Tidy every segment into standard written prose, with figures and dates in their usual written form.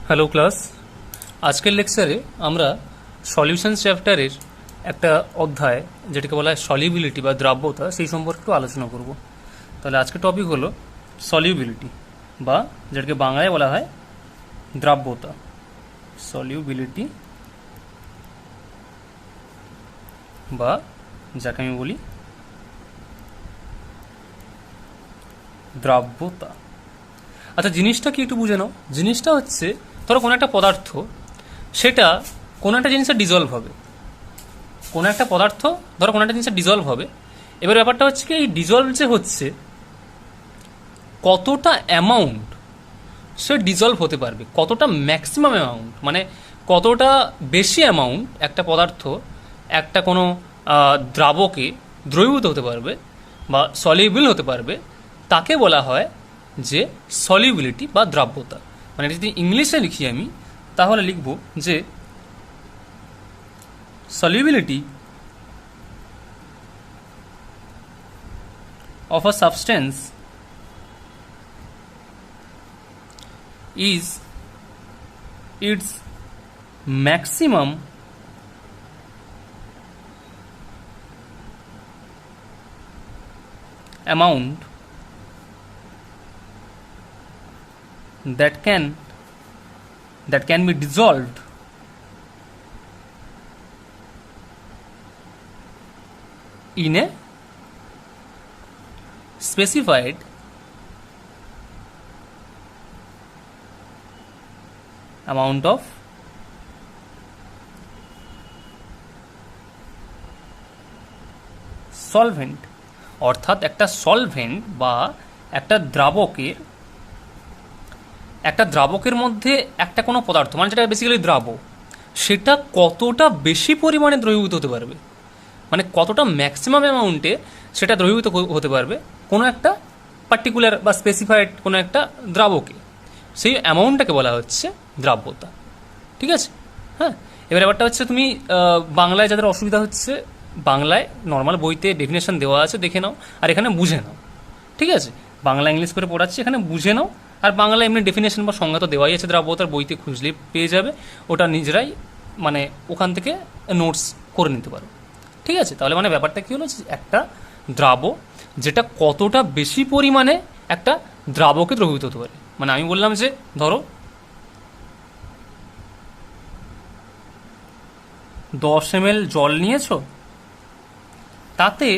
Hello class, আজকের লেকচারে আমরা সলিউশন চ্যাপ্টারের একটা অধ্যায় যেটাকে বলা হয় সলিউবিলিটি বা দ্রাব্যতা সেই সম্পর্কে একটু আলোচনা করব। তাহলে আজকের টপিক হলো সলিউবিলিটি বা যেটাকে বাংলায় বলা হয় দ্রাব্যতা। সলিউবিলিটি বা যাকে আমি বলি দ্রাব্যতা। আচ্ছা, জিনিসটা কি একটু বুঝে নাও। জিনিসটা হচ্ছে, ধরো কোনো একটা পদার্থ, সেটা কোনো একটা জিনিসে ডিজলভ হবে। কোনো একটা পদার্থ ধরো কোনো একটা জিনিসে ডিজলভ হবে। এবার ব্যাপারটা হচ্ছে কি, এই ডিজলভ যে হচ্ছে কতটা অ্যামাউন্ট সে ডিজলভ হতে পারবে, কতটা ম্যাক্সিমাম অ্যামাউন্ট, মানে কতটা বেশি অ্যামাউন্ট একটা পদার্থ একটা কোনো দ্রাবকে দ্রবীভূত হতে পারবে বা সলিউবল হতে পারবে, তাকে বলা হয় যে সলিউবিলিটি বা দ্রাব্যতা। মানে যদি ইংলিশে লিখি আমি, তাহলে লিখব যে solubility of a substance is its maximum amount that can be dissolved in a specified amount of solvent. অর্থাৎ একটা সলভেন্ট বা একটা দ্রাবকের মধ্যে একটা কোনো পদার্থ, মানে যেটা বেসিক্যালি দ্রাব্য, সেটা কতটা বেশি পরিমাণে দ্রবীভূত হতে পারবে, মানে কতটা ম্যাক্সিমাম অ্যামাউন্টে সেটা দ্রবীভূত হতে পারবে কোনো একটা পার্টিকুলার বা স্পেসিফাইড কোনো একটা দ্রাবকে, সেই অ্যামাউন্টটাকে বলা হচ্ছে দ্রাব্যতা। ঠিক আছে? হ্যাঁ, এবার ব্যাপারটা হচ্ছে, তুমি বাংলায় যাদের অসুবিধা হচ্ছে, বাংলায় নর্মাল বইতে ডেফিনেশন দেওয়া আছে, দেখে নাও, আর এখানে বুঝে নাও। ঠিক আছে? বাংলা ইংলিশ করে পড়াচ্ছি, এখানে বুঝে নাও। আর বাংলা এমনি ডেফিনেশন বা সংজ্ঞা তো দেওয়াই আছে দ্রাব্যতার, বইতে খুঁজলে পেয়ে যাবে। ওটা নিজেরাই মানে ওখান থেকে নোটস করে নিতে পারো। ঠিক আছে? তাহলে মানে ব্যাপারটা কী হলো, একটা দ্রাব্য যেটা কতটা বেশি পরিমাণে একটা দ্রাবকে দ্রবীভূত হতে পারে। মানে আমি বললাম যে ধরো 10 ml জল নিয়েছো, তাতে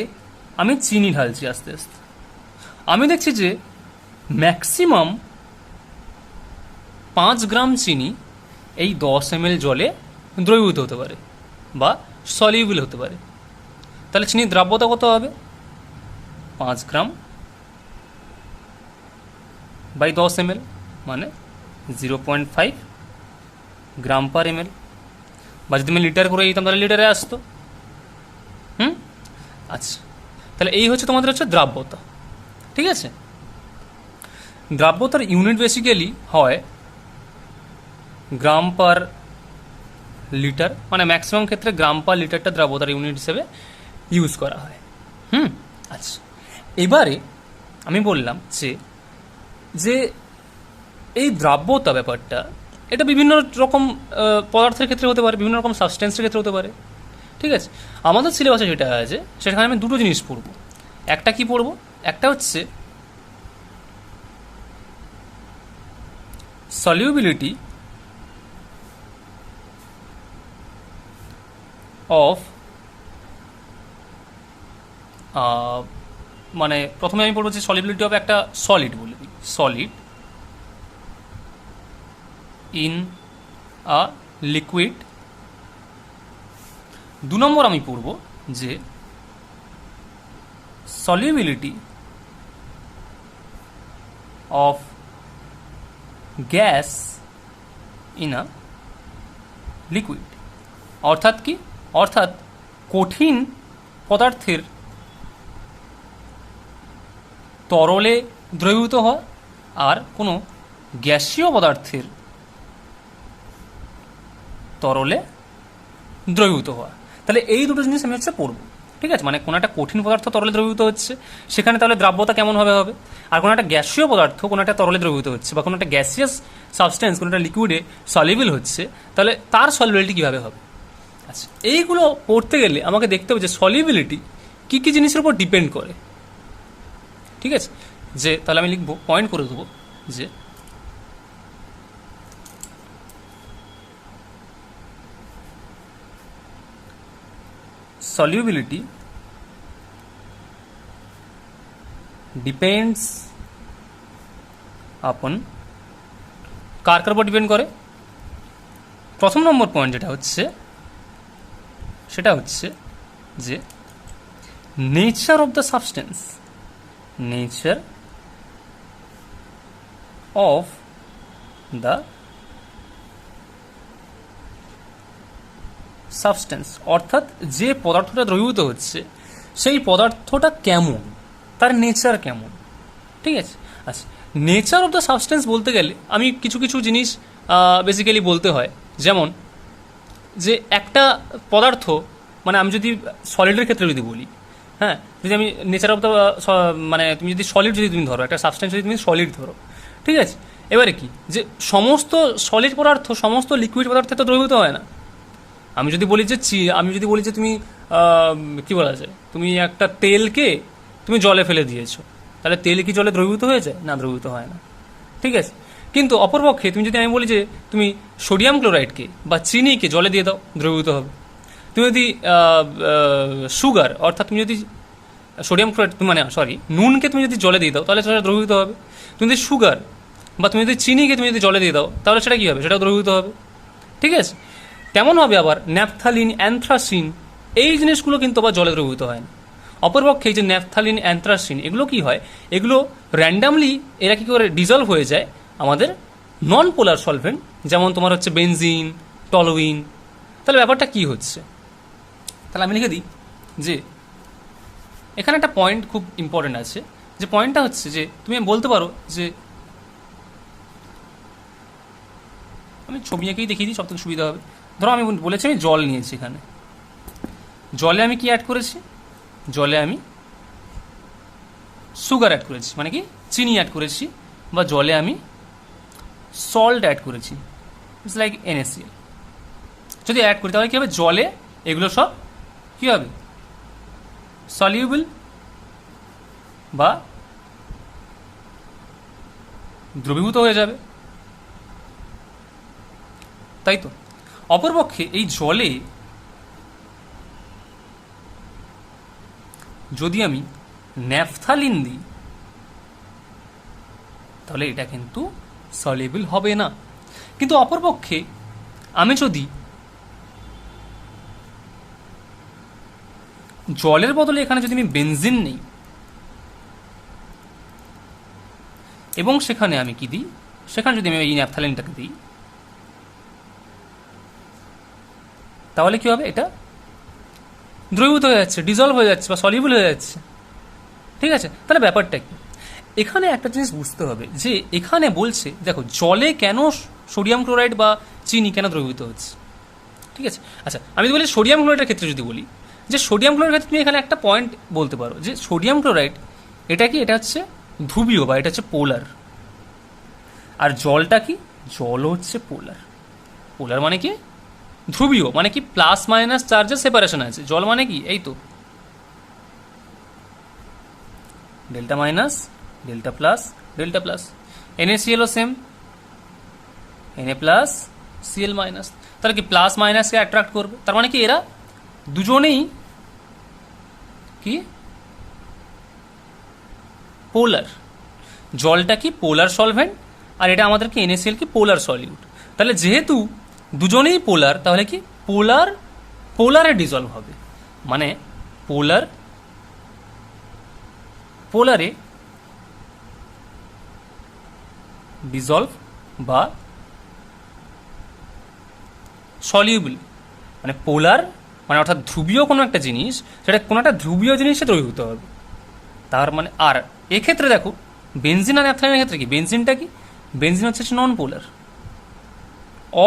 আমি চিনি ঢালছি আস্তে আস্তে। আমি দেখছি যে ম্যাক্সিমাম 5 গ্রাম চিনি এই 10 ml জলে দ্রবীভূত হতে পারে বা সলিউবল হতে পারে। তাহলে চিনির দ্রাব্যতা কত হবে? 5 গ্রাম বাই 10 ml, মানে 0.5 গ্রাম পার ml। বা যদি আমি লিটার করে দিতাম তাহলে লিটারে আসতো। আচ্ছা, তাহলে এই হচ্ছে তোমাদের হচ্ছে দ্রাব্যতা। ঠিক আছে? দ্রাব্যতার ইউনিট বেসিক্যালি হয় গ্রাম পার লিটার, মানে ম্যাক্সিমাম ক্ষেত্রে গ্রাম পার লিটারটা দ্রাব্যতার ইউনিট হিসেবে ইউজ করা হয়। আচ্ছা, এবারে আমি বললাম যে এই দ্রাব্যতা ব্যাপারটা, এটা বিভিন্ন রকম পদার্থের ক্ষেত্রে হতে পারে, বিভিন্ন রকম সাবস্টেন্সের ক্ষেত্রে হতে পারে। ঠিক আছে? আমাদের সিলেবাসে যেটা আছে সেখানে আমি দুটো জিনিস পড়ব। একটা কি পড়ব? একটা হচ্ছে সলিউবিলিটি অফ, মানে প্রথমে আমি পড়বো যে সলিউবিলিটি অফ একটা সলিড, বলে দিই সলিড ইন আ লিকুইড। 2 নম্বর আমি পড়ব যে solubility of gas in a liquid. অর্থাৎ কি? অর্থাৎ কঠিন পদার্থের তরলে দ্রবীভূত হওয়া আর কোনো গ্যাসীয় পদার্থের তরলে দ্রবীভূত হওয়া। তাহলে এই দুটো জিনিস আমি হচ্ছে পড়ব। ঠিক আছে, মানে কোনো একটা কঠিন পদার্থ তরলে দ্রবীভূত হচ্ছে, সেখানে তাহলে দ্রাব্যতা কেমন হবে হবে। আর কোনো একটা গ্যাসীয় পদার্থ কোনো একটা তরলে দ্রবীভূত হচ্ছে, বা কোনো একটা গ্যাসিয়াস সাবস্টেন্স কোনো একটা লিকুইডে সলিবল হচ্ছে, তাহলে তার সলিবিলিটি কীভাবে হবে। আচ্ছা, এইগুলো পড়তে গেলে আমাকে দেখতে হবে যে সলিবিলিটি কী কী জিনিসের উপর ডিপেন্ড করে। ঠিক আছে, যে তাহলে আমি লিখবো, পয়েন্ট করে দেবো যে solubility depends upon কার কার উপর ডিপেন্ড করে। প্রথম নম্বর পয়েন্ট যেটা হচ্ছে সেটা হচ্ছে যে nature of the substance, nature of the substance, অর্থাৎ যে পদার্থটা দ্রবীভূত হচ্ছে সেই পদার্থটা কেমন, তার নেচার কেমন। ঠিক আছে, আচ্ছা, নেচার অফ দ্য সাবস্টেন্স বলতে গেলে আমি কিছু কিছু জিনিস বেসিক্যালি বলতে হয়, যেমন যে একটা পদার্থ, মানে আমি যদি সলিডের ক্ষেত্রে যদি বলি, হ্যাঁ, যদি আমি নেচার অফ দ্য, মানে তুমি যদি সলিড যদি তুমি ধরো, একটা সাবস্টেন্স যদি তুমি সলিড ধরো, ঠিক আছে, এবারে কি যে সমস্ত সলিড পদার্থ সমস্ত লিকুইড পদার্থে তো দ্রবীভূত হয় না। আমি যদি বলি যে তুমি কি বলা যায়, তুমি একটা তেলকে তুমি জলে ফেলে দিয়েছো, তাহলে তেল কি জলে দ্রবীভূত হয়ে যায়? না, দ্রবীভূত হয় না। ঠিক আছে, কিন্তু অপরপক্ষে তুমি যদি আমি বলি যে তুমি সোডিয়াম ক্লোরাইডকে বা চিনিকে জলে দিয়ে দাও, দ্রবীভূত হবে। তুমি যদি সুগার, অর্থাৎ তুমি যদি সোডিয়াম ক্লোরাইড, মানে সরি, নুনকে তুমি যদি জলে দিয়ে দাও, তাহলে সেটা দ্রবীভূত হবে। তুমি যদি সুগার বা তুমি যদি চিনিকে তুমি যদি জলে দিয়ে দাও, তাহলে সেটা কী হবে? সেটা দ্রবীভূত হবে। ঠিক আছে, তেমন হবে আবার ন্যাপথালিন, অ্যানথ্রাসিন, এই জিনিসগুলো কিন্তু আবার জলে দ্রবীভূত হয় না। অপরপক্ষে এই যে ন্যাপথালিন, অ্যানথ্রাসিন, এগুলো কি হয়, এগুলো র্যান্ডামলি এরা কী করে ডিজলভ হয়ে যায় আমাদের নন পোলার সলভেন্ট, যেমন তোমার হচ্ছে বেনজিন, টলুইন। তাহলে ব্যাপারটা কি হচ্ছে, তাহলে আমি লিখে দিই যে এখানে একটা পয়েন্ট খুব ইম্পর্টেন্ট আছে, যে পয়েন্টটা হচ্ছে যে তুমি বলতে পারো যে, আমি ছবি এঁকেই দেখিয়ে দিই, সব থেকে সুবিধা হবে। ধরো আমি বলেছি আমি জল নিয়েছি, এখানে জলে আমি কি অ্যাড করেছি, জলে আমি সুগার অ্যাড করেছি, মানে কি চিনি অ্যাড করেছি, বা জলে আমি সল্ট অ্যাড করেছি, ইটস লাইক NaCl। যদি অ্যাড করি তাহলে কী হবে, জলে এগুলো সব কী হবে, সলিউবল বা দ্রবীভূত হয়ে যাবে, তাই তো। অপরপক্ষে এই জলে যদি আমি ন্যাপথালিন দিই, তাহলে এটা কিন্তু সলিউবল হবে না। কিন্তু অপরপক্ষে আমি যদি জলের বদলে এখানে যদি আমি বেনজিন নিই, এবং সেখানে আমি কি দিই, সেখানে যদি আমি এই ন্যাপথালিনটাকে দিই, তাহলে কি হবে, এটা দ্রবীভূত হয়ে যাচ্ছে, ডিজলভ হয়ে যাচ্ছে, বা সলিউবল হয়ে যাচ্ছে। ঠিক আছে, তাহলে ব্যাপারটা কি, এখানে একটা জিনিস বুঝতে হবে যে এখানে বলছে দেখো জলে কেন সোডিয়াম ক্লোরাইড বা চিনি কেন দ্রবীভূত হচ্ছে। ঠিক আছে, আচ্ছা, আমি যদি বলি সোডিয়াম ক্লোরাইডের ক্ষেত্রে যদি বলি, যে সোডিয়াম ক্লোরাইডের ক্ষেত্রে তুমি এখানে একটা পয়েন্ট বলতে পারো যে সোডিয়াম ক্লোরাইড এটা কি, এটা হচ্ছে ধ্রুবীয় বা এটা হচ্ছে পোলার। আর জলটা কি, জল হচ্ছে পোলার। পোলার মানে কি, ধ্রুবীয়, মানে কি প্লাস মাইনাস চার্জের সেপারেশন আছে। জল মানে কি, এই তো delta minus, delta plus, delta plus. NaCl ও same, Na plus, Cl minus. তাহলে কি প্লাস মাইনাসকে অ্যাট্রাক্ট করবে, তার মানে কি এরা দুজনেই কি পোলার। জলটা কি পোলার সলভেন্ট, আর এটা আমাদেরকে NaCl কি পোলার সলিউট। তাহলে যেহেতু দুজনেই পোলার, তাহলে কি পোলার পোলারে ডিজলভ হবে, মানে পোলার পোলারে ডিজলভ বা সলিউবল, মানে পোলার মানে অর্থাৎ ধ্রুবীয় কোনো একটা জিনিস, সেটা কোনো একটা ধ্রুবীয় জিনিসে দ্রবীভূত হবে। তার মানে আর এক্ষেত্রে দেখো বেনজিন আর ন্যাপথালিনের ক্ষেত্রে কি, বেনজিনটা কি, বেনজিন হচ্ছে নন পোলার,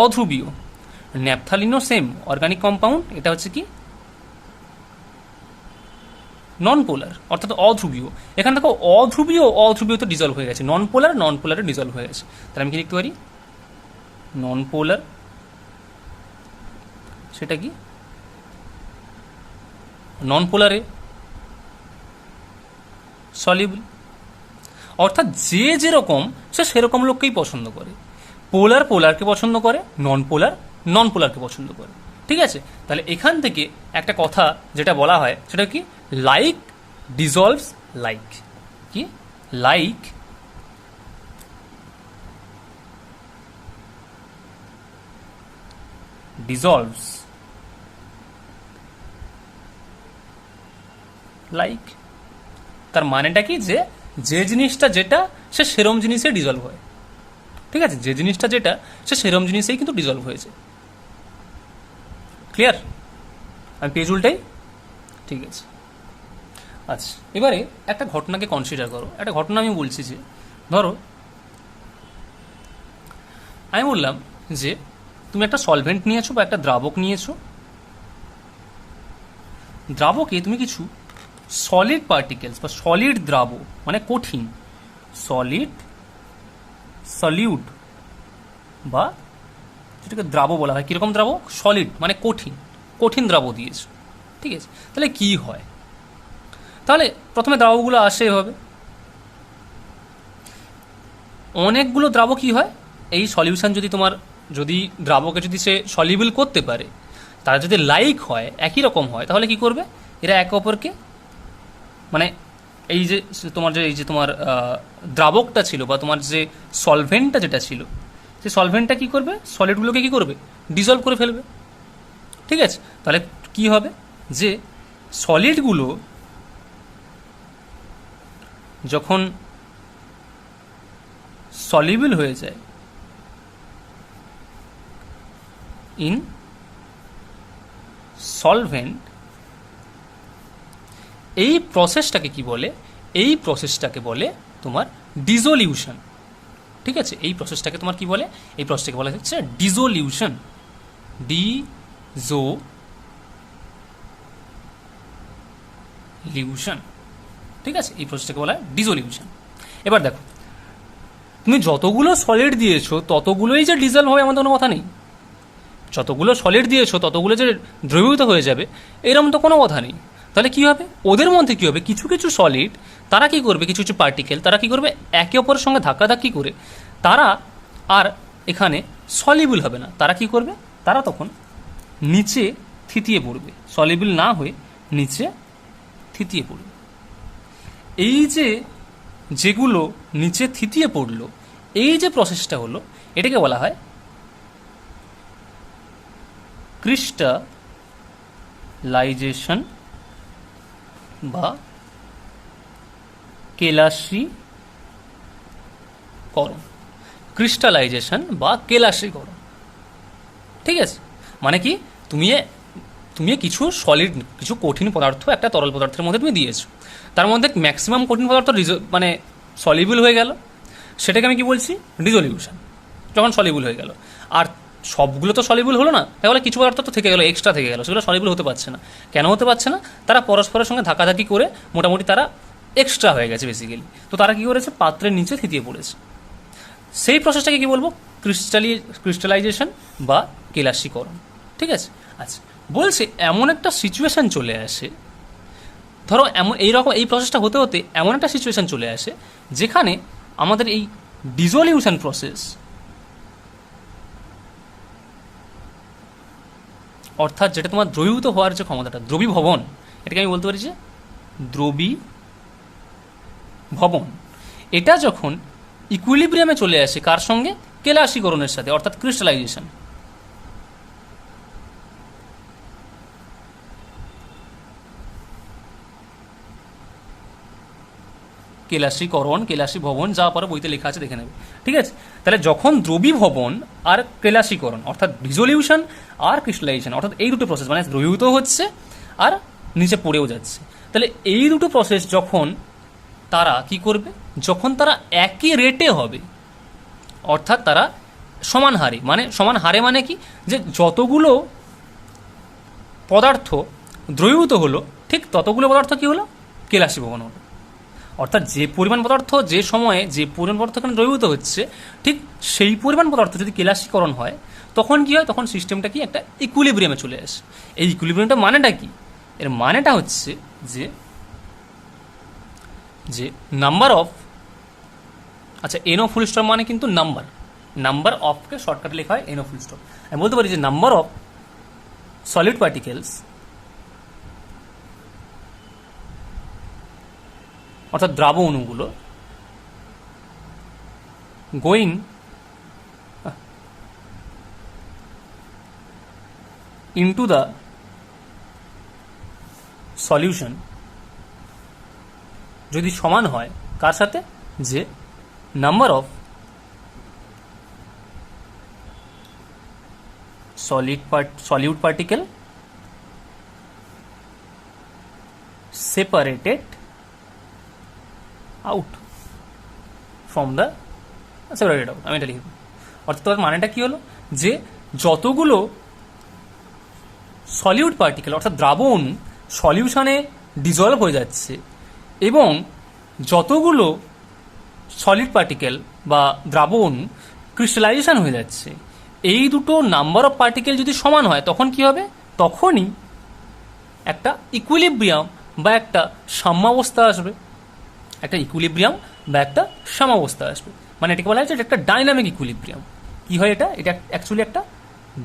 অধ্রুবীয়। ন্যাপথালিনও সেম অর্গানিক কম্পাউন্ড, এটা হচ্ছে কি নন পোলার অর্থাৎ অধ্রুবীয়। এখানে দেখো অধ্রুবীয় অধ্রুবীয়তে ডিজলভ হয়ে গেছে, নন পোলার নন পোলারে ডিজলভ হয়ে গেছে। তাহলে আমি কি লিখতে পারি, নন পোলার সেটা কি নন পোলারে সলিউবল। অর্থাৎ যে যেরকম সে সেরকম লোককেই পছন্দ করে, পোলার পোলারকে পছন্দ করে, নন পোলার নন পোলারকে পছন্দ করে। ঠিক আছে, তাহলে এখান থেকে একটা কথা যেটা বলা হয় সেটা কি, লাইক ডিজলভস লাইক। কি, লাইক ডিজলভস লাইক। তার মানেটা কি, যে যে জিনিসটা যেটা সে সেরম জিনিসে ডিজলভ হয়। ঠিক আছে, যে জিনিসটা যেটা সে সেরম জিনিসেই কিন্তু ডিজলভ হয়েছে। ক্লিয়ার? আমি পেজ উল্টাই। ঠিক আছে, আচ্ছা এবারে একটা ঘটনাকে কনসিডার করো। একটা ঘটনা আমি বলছি যে, ধরো আমি বললাম যে তুমি একটা সলভেন্ট নিয়েছো বা একটা দ্রাবক নিয়েছো, দ্রাবকে তুমি কিছু সলিড পার্টিকেলস বা সলিড দ্রাবক মানে কঠিন, সলিড সলিউট বা যেটাকে দ্রাব বলা হয়। কীরকম দ্রাব? সলিড মানে কঠিন, কঠিন দ্রাব দিয়েছো। ঠিক আছে, তাহলে কি হয়? তাহলে প্রথমে দ্রাবকগুলো আসে এভাবে, অনেকগুলো দ্রাব কি হয়, এই সলিউশন যদি তোমার যদি দ্রাবকে যদি সে সলিউবল করতে পারে, তারা যদি লাইক হয়, একই রকম হয়, তাহলে কি করবে এরা একে অপরকে, মানে এই যে তোমার যে এই যে তোমার দ্রাবকটা ছিল বা তোমার যে সলভেন্টটা যেটা ছিল, সেই সলভেন্টটা কি করবে, সলিডগুলোকে কি করবে, ডিজলভ করে ফেলবে। ঠিক আছে, তাহলে কি হবে, যে সলিডগুলো যখন সলিউবল হয়ে যায় ইন সলভেন্ট, এই প্রসেসটাকে কি বলে, এই প্রসেসটাকে বলে তোমার ডিজোলিউশন। ঠিক আছে, এই প্রসেসটাকে তোমার কি বলে, এই প্রসেসটাকে বলা হচ্ছে ডিজোলিউশন। ডিজোলিউশন। ঠিক আছে, এই প্রসেসটাকে বলা হয় ডিজোলিউশন। এবার দেখো, তুমি যতগুলো সলিড দিয়েছো ততগুলোই যে ডিজলভ হবে এমন কোনো কথা নেই। যতগুলো সলিড দিয়েছো ততগুলো যে দ্রবীভূত হয়ে যাবে এরকম তো কোনো কথা নেই। তাহলে কি হবে, ওদের মধ্যে কি হবে, কিছু কিছু সলিড তারা কি করবে, কিছু কিছু পার্টিকেল তারা কি করবে, একে অপরের সঙ্গে ধাক্কাধাক্কি করে তারা আর এখানে সলিউবল হবে না। তারা কি করবে, তারা তখন নিচে থিতিয়ে পড়বে, সলিউবল না হয়ে নিচে থিতিয়ে পড়বে। এই যে যেগুলো নিচে থিতিয়ে পড়লো, এই যে প্রসেসটা হলো, এটাকে বলা হয় ক্রিস্টালাইজেশন বা কেলাসীকরণ। ক্রিস্টালাইজেশন বা কেলাসীকরণ। ঠিক আছে, মানে কি, তুমি কিছু সলিড, কিছু কঠিন পদার্থ একটা তরল পদার্থের মধ্যে তুমি দিয়েছো, তার মধ্যে ম্যাক্সিমাম কঠিন পদার্থ মানে সলিউবল হয়ে গেল, সেটাকে আমি কি বলছি, ডিজলিউশন। যখন সলিউবল হয়ে গেল, আর সবগুলো তো সলিউবল হলো না, তাহলে কিছু পদার্থ তো থেকে গেল, এক্সট্রা থেকে গেল, সেগুলো সলিউবল হতে পারছে না। কেন হতে পারছে না, তারা পরস্পরের সঙ্গে ধাক্কাধাক্কি করে মোটামুটি তারা এক্সট্রা হয়ে গেছে বেসিক্যালি। তো তারা কি করেছে, পাত্রের নিচে থিতিয়ে পড়েছে। সেই প্রসেসটাকে কি বলবো, ক্রিস্টালাইজেশন বা কেলাসীকরণ। ঠিক আছে, আচ্ছা বলছে এমন একটা সিচুয়েশন চলে আসে, ধরো এমন এইরকম এই প্রসেসটা হতে হতে এমন একটা সিচুয়েশন চলে আসে যেখানে আমাদের এই ডিজলিউশন প্রসেস, অর্থাৎ যেটা তোমার দ্রবীভূত হওয়ার যে ক্ষমতাটা, দ্রবীভবন, এটাকে আমি বলতে পারি যে দ্রবীভবন, এটা যখন ইকুইলিব্রিয়ামে চলে আসে কার সঙ্গে, কেলাসীকরণের সাথে, অর্থাৎ ক্রিস্টালাইজেশন। কেলাসীকরণ, কেলাসীভবন, যা পরে বইতে লেখা আছে দেখে নেবে। ঠিক আছে, তাহলে যখন দ্রবীভবন আর কেলাসীকরণ অর্থাৎ ডিজলিউশন আর ক্রিস্টালাইজেশন, অর্থাৎ এই দুটো প্রসেস মানে দ্রবীভূত হচ্ছে আর নিচে পড়েও যাচ্ছে, তাহলে এই দুটো প্রসেস যখন তারা কি করবে, যখন তারা একই রেটে হবে, অর্থাৎ তারা সমান হারে, মানে কি, যে যতগুলো পদার্থ দ্রবীভূত হলো ঠিক ততগুলো পদার্থ কি হলো, কেলাসী ভবন হলো। অর্থাৎ যে পরিমাণ পদার্থ যে সময়ে যে পরিমাণ পদার্থ এখানে দ্রবীভূত হচ্ছে, ঠিক সেই পরিমাণ পদার্থ যদি কেলাসীকরণ হয় তখন কি হয়, তখন সিস্টেমটা কি একটা ইকুইলিব্রিয়ামে চলে আসে। এই ইকুইলিব্রিয়ামটা মানেটা কি? এর মানেটা হচ্ছে যে যে নাম্বার অফ, আচ্ছা এনও ফুল স্টপ মানে কিন্তু নাম্বার অফকে শর্টকাটে লেখা হয় এনও ফুল স্টপ। আমি বলতে পারি যে নাম্বার অফ সলিড পার্টিকেলস, অর্থাৎ দ্রাব অণুগুলো গোয়িং ইনটু দ্য সলিউশন যদি সমান হয় কার সাথে, যে number of solute particle separated out from the separated out, আমি এটা লিখব। অর্থাৎ তার মানেটা কি হলো, যে যতগুলো সলিউট পার্টিকেল অর্থাৎ দ্রাব অণু সলিউশনে ডিজলভ হয়ে যাচ্ছে এবং যতগুলো সলিড পার্টিকেল বা দ্রাব অণু ক্রিস্টালাইজেশন হয়ে যাচ্ছে, এই দুটো নাম্বার অফ পার্টিকেল যদি সমান হয় তখন কি হবে, তখনই একটা ইকুইলিব্রিয়াম বা একটা সাম্যাবস্থা আসবে। একটা ইকুইলিব্রিয়াম বা একটা সাম্যাবস্থা আসবে, মানে এটাকে বলা হচ্ছে এটা একটা ডাইনামিক ইকুইলিব্রিয়াম। কি হয় এটা? এটা অ্যাকচুয়ালি একটা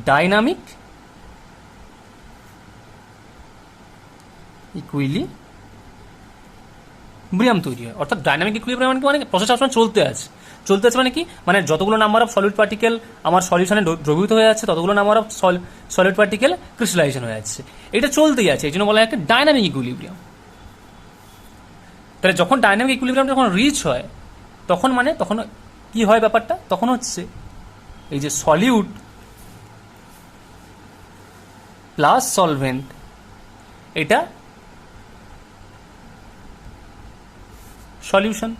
ডাইনামিক ইকুইলিব্রিয়াম তৈরি হয়। অর্থাৎ ডাইনামিক ইকুইলিব্রিয়াম মানে প্রসেস সবসময় চলতে আছে মানে কি, মানে যতগুলো নাম্বার অফ সলিড পার্টিকেল আমার সলিউশনে দ্রবীভূত হয়ে যাচ্ছে ততগুলো number of solid particle crystallization হয়ে যাচ্ছে, এটা চলতেই আছে। এই জন্য বলা হয় একটা ডাইনামিক ইকুইলিব্রিয়াম। তাহলে যখন ডাইনামিক ইকুইলিব্রিয়াম যখন রিচ হয় তখন মানে তখন কি হয় ব্যাপারটা, তখন হচ্ছে এই যে সলিউট প্লাস সলভেন্ট, এটা সলিউশন,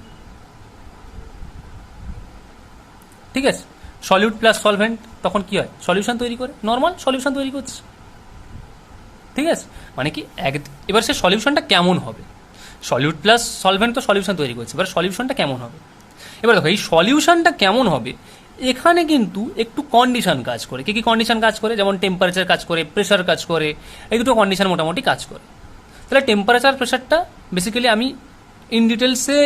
ঠিক আছে। সলিউট প্লাস সলভেন্ট তখন কি হয়, সলিউশন তৈরি করে, নর্মাল সলিউশন তৈরি করছে, ঠিক আছে। মানে কি এবার সে সলিউশনটা কেমন হবে, সলিউট প্লাস সলভেন্ট তো সলিউশন তৈরি করছে, এবার সলিউশনটা কেমন হবে। এবার দেখো এই সলিউশনটা কেমন হবে, এখানে কিন্তু একটু কন্ডিশন কাজ করে। কি কি কন্ডিশন কাজ করে, যেমন টেম্পারেচার কাজ করে, প্রেশার কাজ করে, এই দুটো কন্ডিশন মোটামুটি কাজ করে। তাহলে টেম্পারেচার প্রেশারটা বেসিক্যালি আমি ইন ডিটেলসে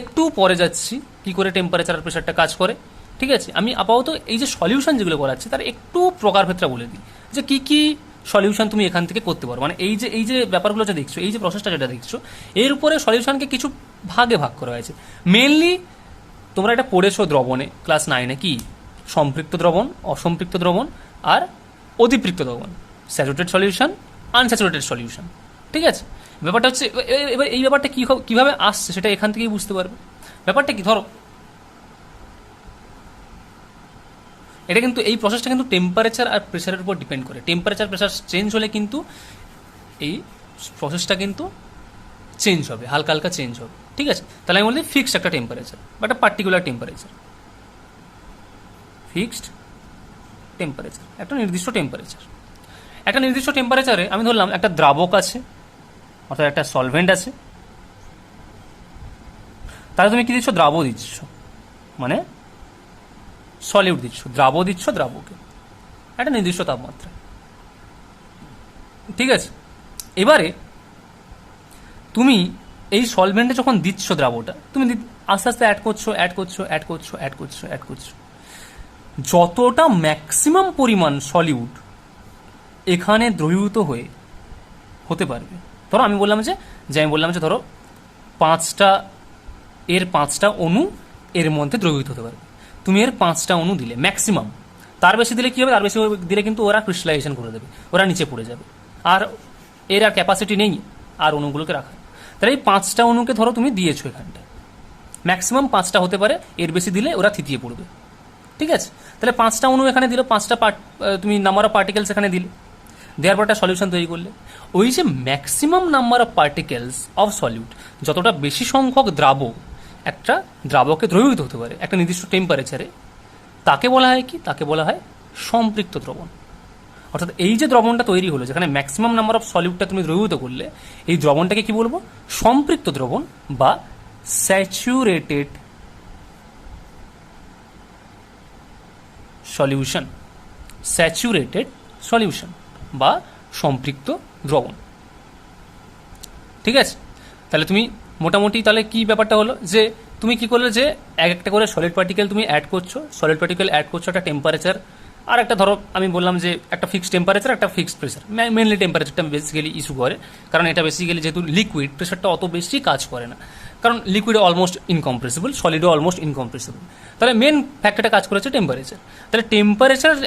একটু পরে যাচ্ছি কি করে টেম্পারেচার আর প্রেশারটা কাজ করে, ঠিক আছে। আমি আপাতত এই যে সলিউশন যেগুলো করাচ্ছি তার একটু প্রকারভেদটা বলে দিই, যে কি কি সলিউশন তুমি এখান থেকে করতে পারো। মানে এই যে ব্যাপারগুলো যা দেখছো, এই যে প্রসেসটা যেটা দেখছো, এর উপরে সলিউশনকে কিছু ভাগে ভাগ করা হয়েছে। মেনলি তোমরা এটা পড়েছো দ্রবণে, ক্লাস 9-এ, কি সম্পৃক্ত দ্রবণ, অসম্পৃক্ত দ্রবণ আর অধিপৃক্ত দ্রবণ, স্যাচুরেটেড সলিউশন, আনস্যাচুরেটেড সলিউশন, ঠিক আছে। ব্যাপারটা হচ্ছে এবার এই ব্যাপারটা কিভাবে আসছে সেটা এখান থেকেই বুঝতে পারবে। ব্যাপারটা কি, ধরো এটা কিন্তু এই প্রসেসটা কিন্তু টেম্পারেচার আর প্রেশারের উপর ডিপেন্ড করে। টেম্পারেচার প্রেশার চেঞ্জ হলে কিন্তু এই প্রসেসটা কিন্তু চেঞ্জ হবে, হালকা হালকা চেঞ্জ হবে, ঠিক আছে। তাহলে আমি বলি ফিক্সড একটা টেম্পারেচার বা একটা পার্টিকুলার টেম্পারেচার, ফিক্সড টেম্পারেচার, একটা নির্দিষ্ট টেম্পারেচার। একটা নির্দিষ্ট টেম্পারেচারে আমি ধরলাম একটা দ্রাবক আছে, অর্থাৎ একটা সলভেন্ট আছে, তাহলে তুমি কি দিচ্ছ, দ্রাব দিচ্ছ, মানে সলিউট দিচ্ছ, দ্রাব দিচ্ছ দ্রাবকে একটা নির্দিষ্ট তাপমাত্রা, ঠিক আছে। এবারে তুমি এই সলভেন্টে যখন দিচ্ছ দ্রাবটা, তুমি আস্তে আস্তে অ্যাড করছো, যতটা ম্যাক্সিমাম পরিমাণ সলিউট এখানে দ্রবীভূত হতে পারবে। ধরো আমি বললাম যে ধরো 5টা অণু এর মধ্যে দ্রবীভূত হতে পারবে। তুমি এর 5টা অণু দিলে ম্যাক্সিমাম, তার বেশি দিলে কি হবে, তার বেশি দিলে কিন্তু ওরা ক্রিস্টালাইজেশন করে দেবে, ওরা নিচে পড়ে যাবে, আর এর আর ক্যাপাসিটি নেই আর অণুগুলোকে রাখার। তাহলে এই 5টা অণুকে ধরো তুমি দিয়েছো এখানটায়, ম্যাক্সিমাম 5টা হতে পারে, এর বেশি দিলে ওরা থিতিয়ে পড়বে, ঠিক আছে। তাহলে 5টা অণু এখানে দিল, 5টা তুমি নাম্বার অফ পার্টিকেলস এখানে দিলে, দেওয়ার পর একটা সলিউশন তৈরি করলে। ওই যে maximum number of particles of solute, যতটা বেশি সংখ্যক একটা দ্রাবকে দ্রবীভূত হতে পারে একটা নির্দিষ্ট টেম্পারেচারে, তাকে বলা হয় কি, তাকে বলা হয় সম্পৃক্ত দ্রবণ। অর্থাৎ এই যে দ্রবণটা তৈরি হলো, যেখানে ম্যাক্সিমাম নাম্বার অফ সলিউটটা তুমি দ্রবীভূত করলে, এই দ্রবণটাকে কি বলবো? সম্পৃক্ত দ্রবণ বা স্যাচুরেটেড সলিউশন। স্যাচুরেটেড সলিউশন বা সম্পৃক্ত দ্রবণ। ঠিক আছে, তাহলে তুমি মোটামুটি তাহলে কি ব্যাপারটা হলো যে তুমি কি করলে যে এক একটা করে সলিড পার্টিকেল তুমি অ্যাড করছো, সলিড পার্টিকেল অ্যাড করছো একটা টেম্পারেচার, আর একটা ধরো আমি বললাম যে একটা ফিক্সড টেম্পারেচার, একটা ফিক্সড প্রেশার। মেনলি টেম্পারেচারটা বেসিক্যালি ইস্যু করে, কারণ এটা বেসিক্যালি যেহেতু লিকুইড, প্রেশারটা অত বেশি কাজ করে না, কারণ লিকুইড অলমোস্ট ইনকম্প্রেসিবল, সলিডও অলমোস্ট ইনকম্প্রেসিবল। তাহলে মেন ফ্যাক্টরটা কাজ করেছে টেম্পারেচার। তাহলে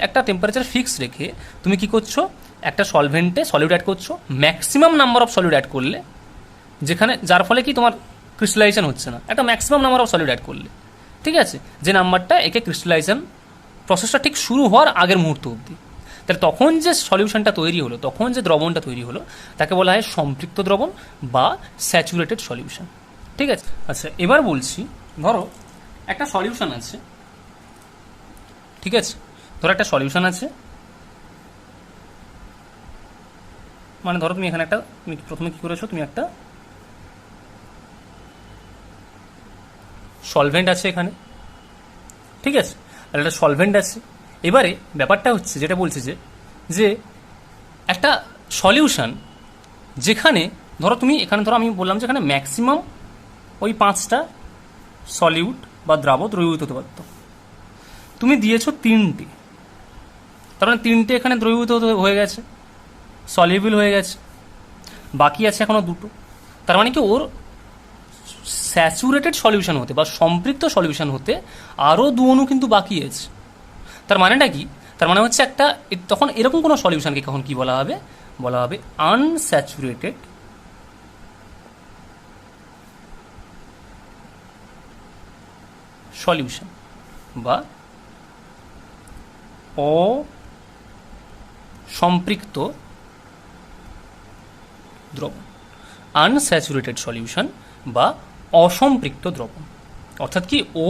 একটা টেম্পারেচার ফিক্স রেখে তুমি কি করছো? একটা সলভেন্টে সলিড অ্যাড করছো, maximum number of solid add করলে, যেখানে যার ফলে কি তোমার ক্রিস্টালাইজেশন হচ্ছে না, একটা maximum number of solid add করলে, ঠিক আছে, যে নাম্বারটা একে ক্রিস্টালাইজেশন প্রসেসটা ঠিক শুরু হওয়ার আগের মুহূর্ত অবধি। তাহলে তখন যে সলিউশনটা তৈরি হলো, তখন যে দ্রবণটা তৈরি হলো, তাকে বলা হয় সম্পৃক্ত দ্রবণ বা স্যাচুরেটেড সলিউশন। ঠিক আছে, আচ্ছা এবার বলছি, ধরো একটা সলিউশন আছে, ঠিক আছে, ধরো একটা সলিউশন আছে, মানে ধরো তুমি এখানে একটা, তুমি প্রথমে কি করেছো, তুমি একটা সলভেন্ট আছে এখানে, ঠিক আছে, আর একটা সলভেন্ট আছে। এবারে ব্যাপারটা হচ্ছে যেটা বলছে যে একটা সলিউশন যেখানে ধরো তুমি এখানে ধরো আমি বললাম যে এখানে ম্যাক্সিমাম ওই 5টা সলিউট বা দ্রাবক দ্রবীভূত হতে পারত, তুমি দিয়েছো 3টে, তার মানে 3টে এখানে দ্রবীভূত হয়ে গেছে, সলিউবল হয়ে গেছে, বাকি আছে এখনো 2টো। তার মানে কি ওর স্যাচুরেটেড সলিউশন হতে বা সম্পৃক্ত সলিউশন হতে আরও 2 অণু কিন্তু বাকি আছে। তার মানেটা কি? তার মানে হচ্ছে একটা, তখন এরকম কোনো সলিউশনকে কখন কি বলা হবে? বলা হবে আনস্যাচুরেটেড সলিউশন বা অসম্পৃক্ত দ্রবণ। আনস্যাচুরেটেড সলিউশন বা অসম্পৃক্ত দ্রবণ। অর্থাৎ কি, ও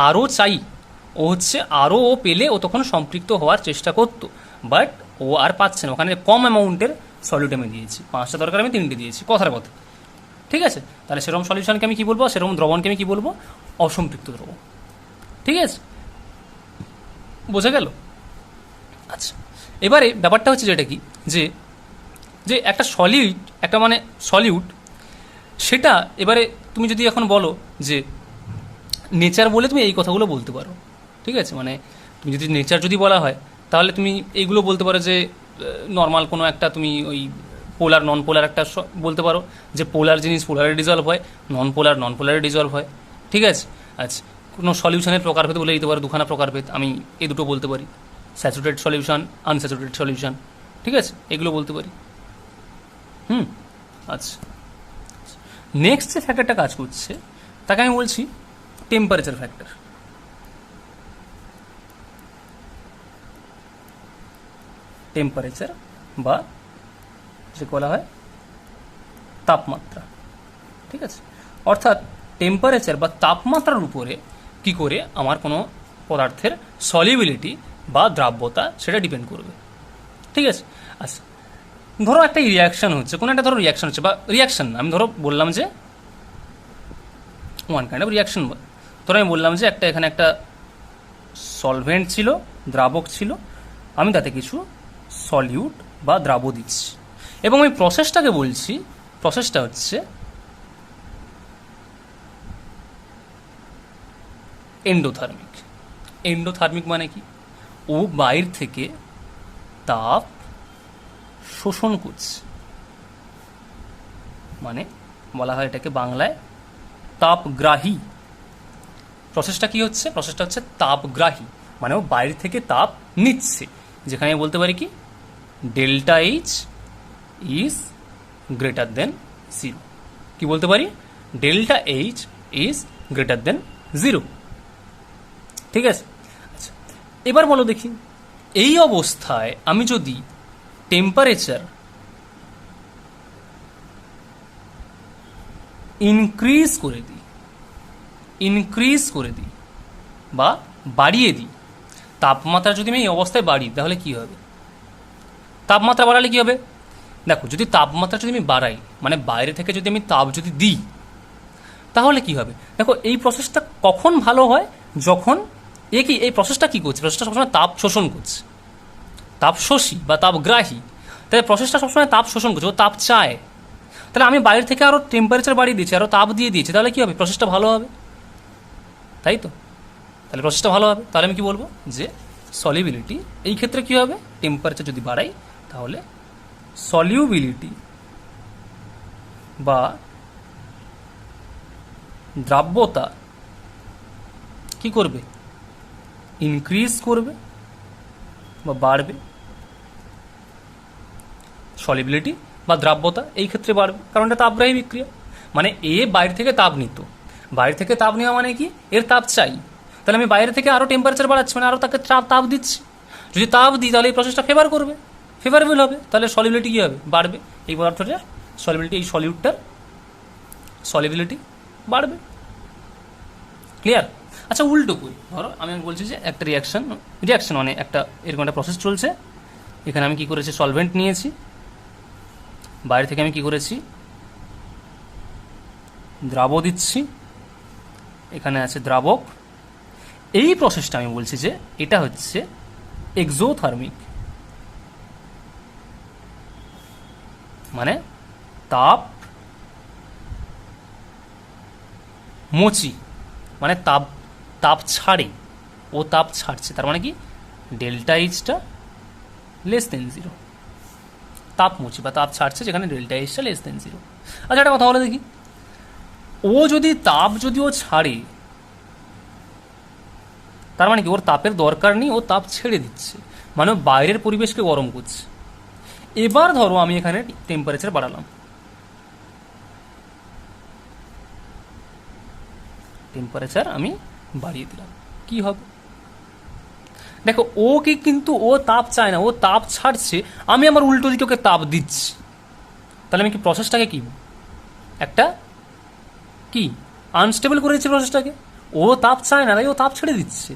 আরও চাই, ও হচ্ছে আরও ও পেলে ও তখন সম্পৃক্ত হওয়ার চেষ্টা করতো, বাট ও আর পাচ্ছে না, ওখানে কম অ্যামাউন্টের সলিউট আমি দিয়েছি, 5টা দরকার আমি 3টে দিয়েছি, কথার কথা। ঠিক আছে, তাহলে সেরকম সলিউশনকে আমি কি বলবো? সেরকম দ্রবণকে আমি কি বলবো? অসম্পৃক্ত দ্রবণ। ঠিক আছে, বোঝা গেল? আচ্ছা, এবারে ব্যাপারটা হচ্ছে যেটা কি, যে যে একটা সলিড, একটা মানে সলিউট, সেটা এবারে তুমি যদি এখন বলো যে নেচার বলে তুমি এই কথাগুলো বলতে পারো, ঠিক আছে, মানে তুমি যদি নেচার যদি বলা হয়, তাহলে তুমি এইগুলো বলতে পারো যে নর্মাল কোনো একটা তুমি ওই পোলার নন পোলার একটা বলতে পারো, যে পোলার জিনিস পোলারে ডিজলভ হয়, নন পোলারে ডিজলভ হয়। ঠিক আছে, আচ্ছা, কোনো সলিউশনের প্রকারভেদ বলে দিতে পারো, 2খানা প্রকারভেদ, আমি এই দুটো বলতে পারি, স্যাচুরেটেড সলিউশন, আনস্যাচুরেটেড সলিউশন। ঠিক আছে, এগুলো বলতে পারি। আচ্ছা, নেক্সট যে ফ্যাক্টরটা কাজ করছে তাকে আমি বলছি টেম্পারেচার ফ্যাক্টর। টেম্পারেচার বা যে বলা হয় তাপমাত্রা। ঠিক আছে, অর্থাৎ টেম্পারেচার বা তাপমাত্রার উপরে কি করে আমার কোনো পদার্থের সলিবিলিটি বা দ্রাব্যতা সেটা ডিপেন্ড করবে। ঠিক আছে, আচ্ছা, ধরো একটা রিয়াকশন হচ্ছে, কোনো একটা ধরো রিয়াকশন হচ্ছে, বা রিয়াকশন আমি ধরো বললাম যে ওয়ান কাইন্ড অফ রিয়াকশন, ধরো আমি বললাম যে এখানে একটা সলভেন্ট ছিল, দ্রাবক ছিল, আমি তাতে কিছু সলিউট বা দ্রাব্য দিচ্ছি, এবং আমি প্রসেসটাকে বলছি, প্রসেসটা হচ্ছে এন্ডোথার্মিক। এন্ডোথার্মিক মানে কি? ও বাইর থেকে তাপ শোষণ করছে, মানে বলা হয় এটাকে বাংলায় তাপগ্রাহী। প্রসেসটা কি হচ্ছে? প্রসেসটা হচ্ছে তাপগ্রাহী, মানে ও বাইরে থেকে তাপ নিচ্ছে, যেখানে বলতে পারি কি delta H is greater than 0। কি বলতে পারি? Delta H is greater than 0। ঠিক আছে, আচ্ছা, এবার বলো দেখি, এই অবস্থায় আমি যদি টেম্পারেচার ইনক্রিজ করে দিই বা বাড়িয়ে দিই, তাপমাত্রা যদি আমি এই অবস্থায় বাড়ি, তাহলে কি হবে? তাপমাত্রা বাড়ালে কি হবে? দেখো, যদি তাপমাত্রা যদি আমি বাড়াই, মানে বাইরে থেকে যদি আমি তাপ যদি দিই, তাহলে কি হবে? দেখো, এই প্রসেসটা কখন ভালো হয়? যখন এই প্রসেসটা কি করছে? প্রসেসটা সবসময় তাপ শোষণ করছে, তাপ শোষী বা তাপগ্রাহী। তাহলে প্রসেসটা সবসময় তাপ শোষণ করছে, ও তাপ চায়। তাহলে আমি বাইরে থেকে আরও টেম্পারেচার বাড়িয়ে দিয়েছি, আরও তাপ দিয়ে দিয়েছি, তাহলে কি হবে? প্রসেসটা ভালো হবে, তাই তো? তাহলে প্রসেসটা ভালো হবে। তাহলে আমি কি বলবো? যে সলিবিলিটি এই ক্ষেত্রে কি হবে? টেম্পারেচার যদি বাড়াই, তাহলে সলিউবিলিটি বা দ্রাব্যতা কি করবে? ইনক্রিজ করবে বা বাড়বে। সলিবিলিটি বা দ্রাব্যতা এই ক্ষেত্রে বাড়বে, কারণ এটা তাপগ্রাহী বিক্রিয়া। মানে এ বাইরে থেকে তাপ নিত, বাইরে থেকে তাপ নেওয়া মানে কি? এর তাপ চাই। তাহলে আমি বাইরে থেকে আরও টেম্পারেচার বাড়াচ্ছি, মানে আরও তাকে তাপ দিচ্ছি। যদি তাপ দিই, তাহলে এই প্রসেসটা ফেভার করবে, ফেভারেবল হবে। তাহলে সলিবিলিটি কী হবে? বাড়বে। এই পদার্থটা সলিবিলিটি, এই সলিউটটার সলিবিলিটি বাড়বে। ক্লিয়ার? আচ্ছা, উল্টো করি। ধরো আমি বলছি যে একটা রিয়াকশন মানে একটা এরকম একটা প্রসেস চলছে। এখানে আমি কি করেছি? সলভেন্ট নিয়েছি। বাইরে থেকে আমি কি করেছি? দ্রাবক দিচ্ছি। এখানে আছে দ্রাবক। এই প্রসেসটা আমি বলছি যে এটা হচ্ছে এক্সোথার্মিক, মানে তাপ মোচি, মানে তাপ ছাড়ে, ও তাপ ছাড়ছে। তার মানে কি? ডেল্টা এইচটা লেস দেন জিরো। তাপ মুচি বা তাপ ছাড়ছে, যেখানে ডেল্টা এইচটা লেস দেন জিরো। আচ্ছা, একটা কথা বলে দেখি, ও যদি তাপ ও ছাড়ে, তার মানে কি? ওর তাপের দরকার নেই, ও তাপ ছেড়ে দিচ্ছে, মানে বাইরের পরিবেশকে গরম করছে। এবার ধরো আমি এখানে টেম্পারেচার বাড়ালাম, টেম্পারেচার আমি বাড়িয়ে দিলাম, কি হবে? দেখো, ও কি কিন্তু ও তাপ চায় না, ও তাপ ছাড়ছে, আমি আমার উল্টো দিকে ওকে তাপ দিচ্ছি। তাহলে আমি কি প্রসেসটাকে কি একটা কি আনস্টেবল করে দিচ্ছি প্রসেসটাকে? ও তাপ চায় না, তাই ও তাপ ছেড়ে দিচ্ছে।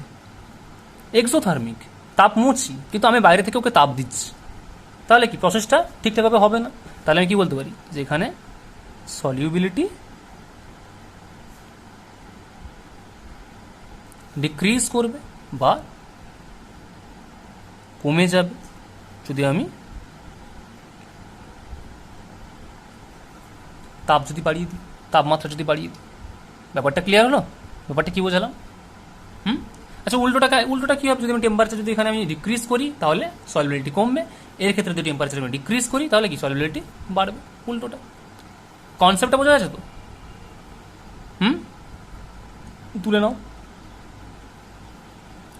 এক্সোথার্মিক, তাপ মুছি, কিন্তু আমি বাইরে থেকে ওকে তাপ দিচ্ছি। তাহলে কি প্রসেসটা ঠিকঠাকভাবে হবে না। তাহলে আমি কি বলতে পারি? যে এখানে সলিউবিলিটি ডিক্রিজ করবে বা কমে যাবে যদি আমি তাপ যদি বাড়িয়ে দিই, তাপমাত্রা যদি বাড়িয়ে দিই। ব্যাপারটা ক্লিয়ার হলো? ব্যাপারটা কি বোঝালাম? আচ্ছা, উল্টোটা কী হবে? যদি আমি টেম্পারেচার যদি এখানে আমি ডিক্রিজ করি, তাহলে সলিবিলিটি কমবে। এর ক্ষেত্রে যদি টেম্পারেচার আমি ডিক্রিজ করি, তাহলে কি সলিবিলিটি বাড়বে। উল্টোটা। কনসেপ্টটা বোঝা যাচ্ছে তো? তুলে নাও,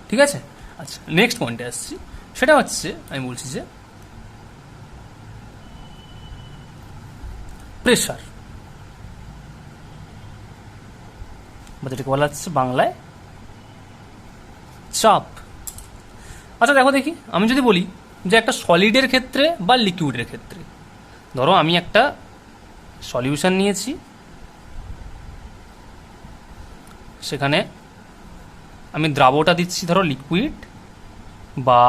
ঠিক আছে? আচ্ছা, নেক্সট পয়েন্টে আসছি। সেটা হচ্ছে, আমি বলছি যে প্রেশার, বা যেটাকে বলা হচ্ছে বাংলায় চাপ। আচ্ছা দেখো দেখি, আমি যদি বলি যে একটা সলিডের ক্ষেত্রে বা লিকুইডের ক্ষেত্রে, ধরো আমি একটা সলিউশন নিয়েছি, সেখানে আমি দ্রাবটা দিচ্ছি, ধরো লিকুইড বা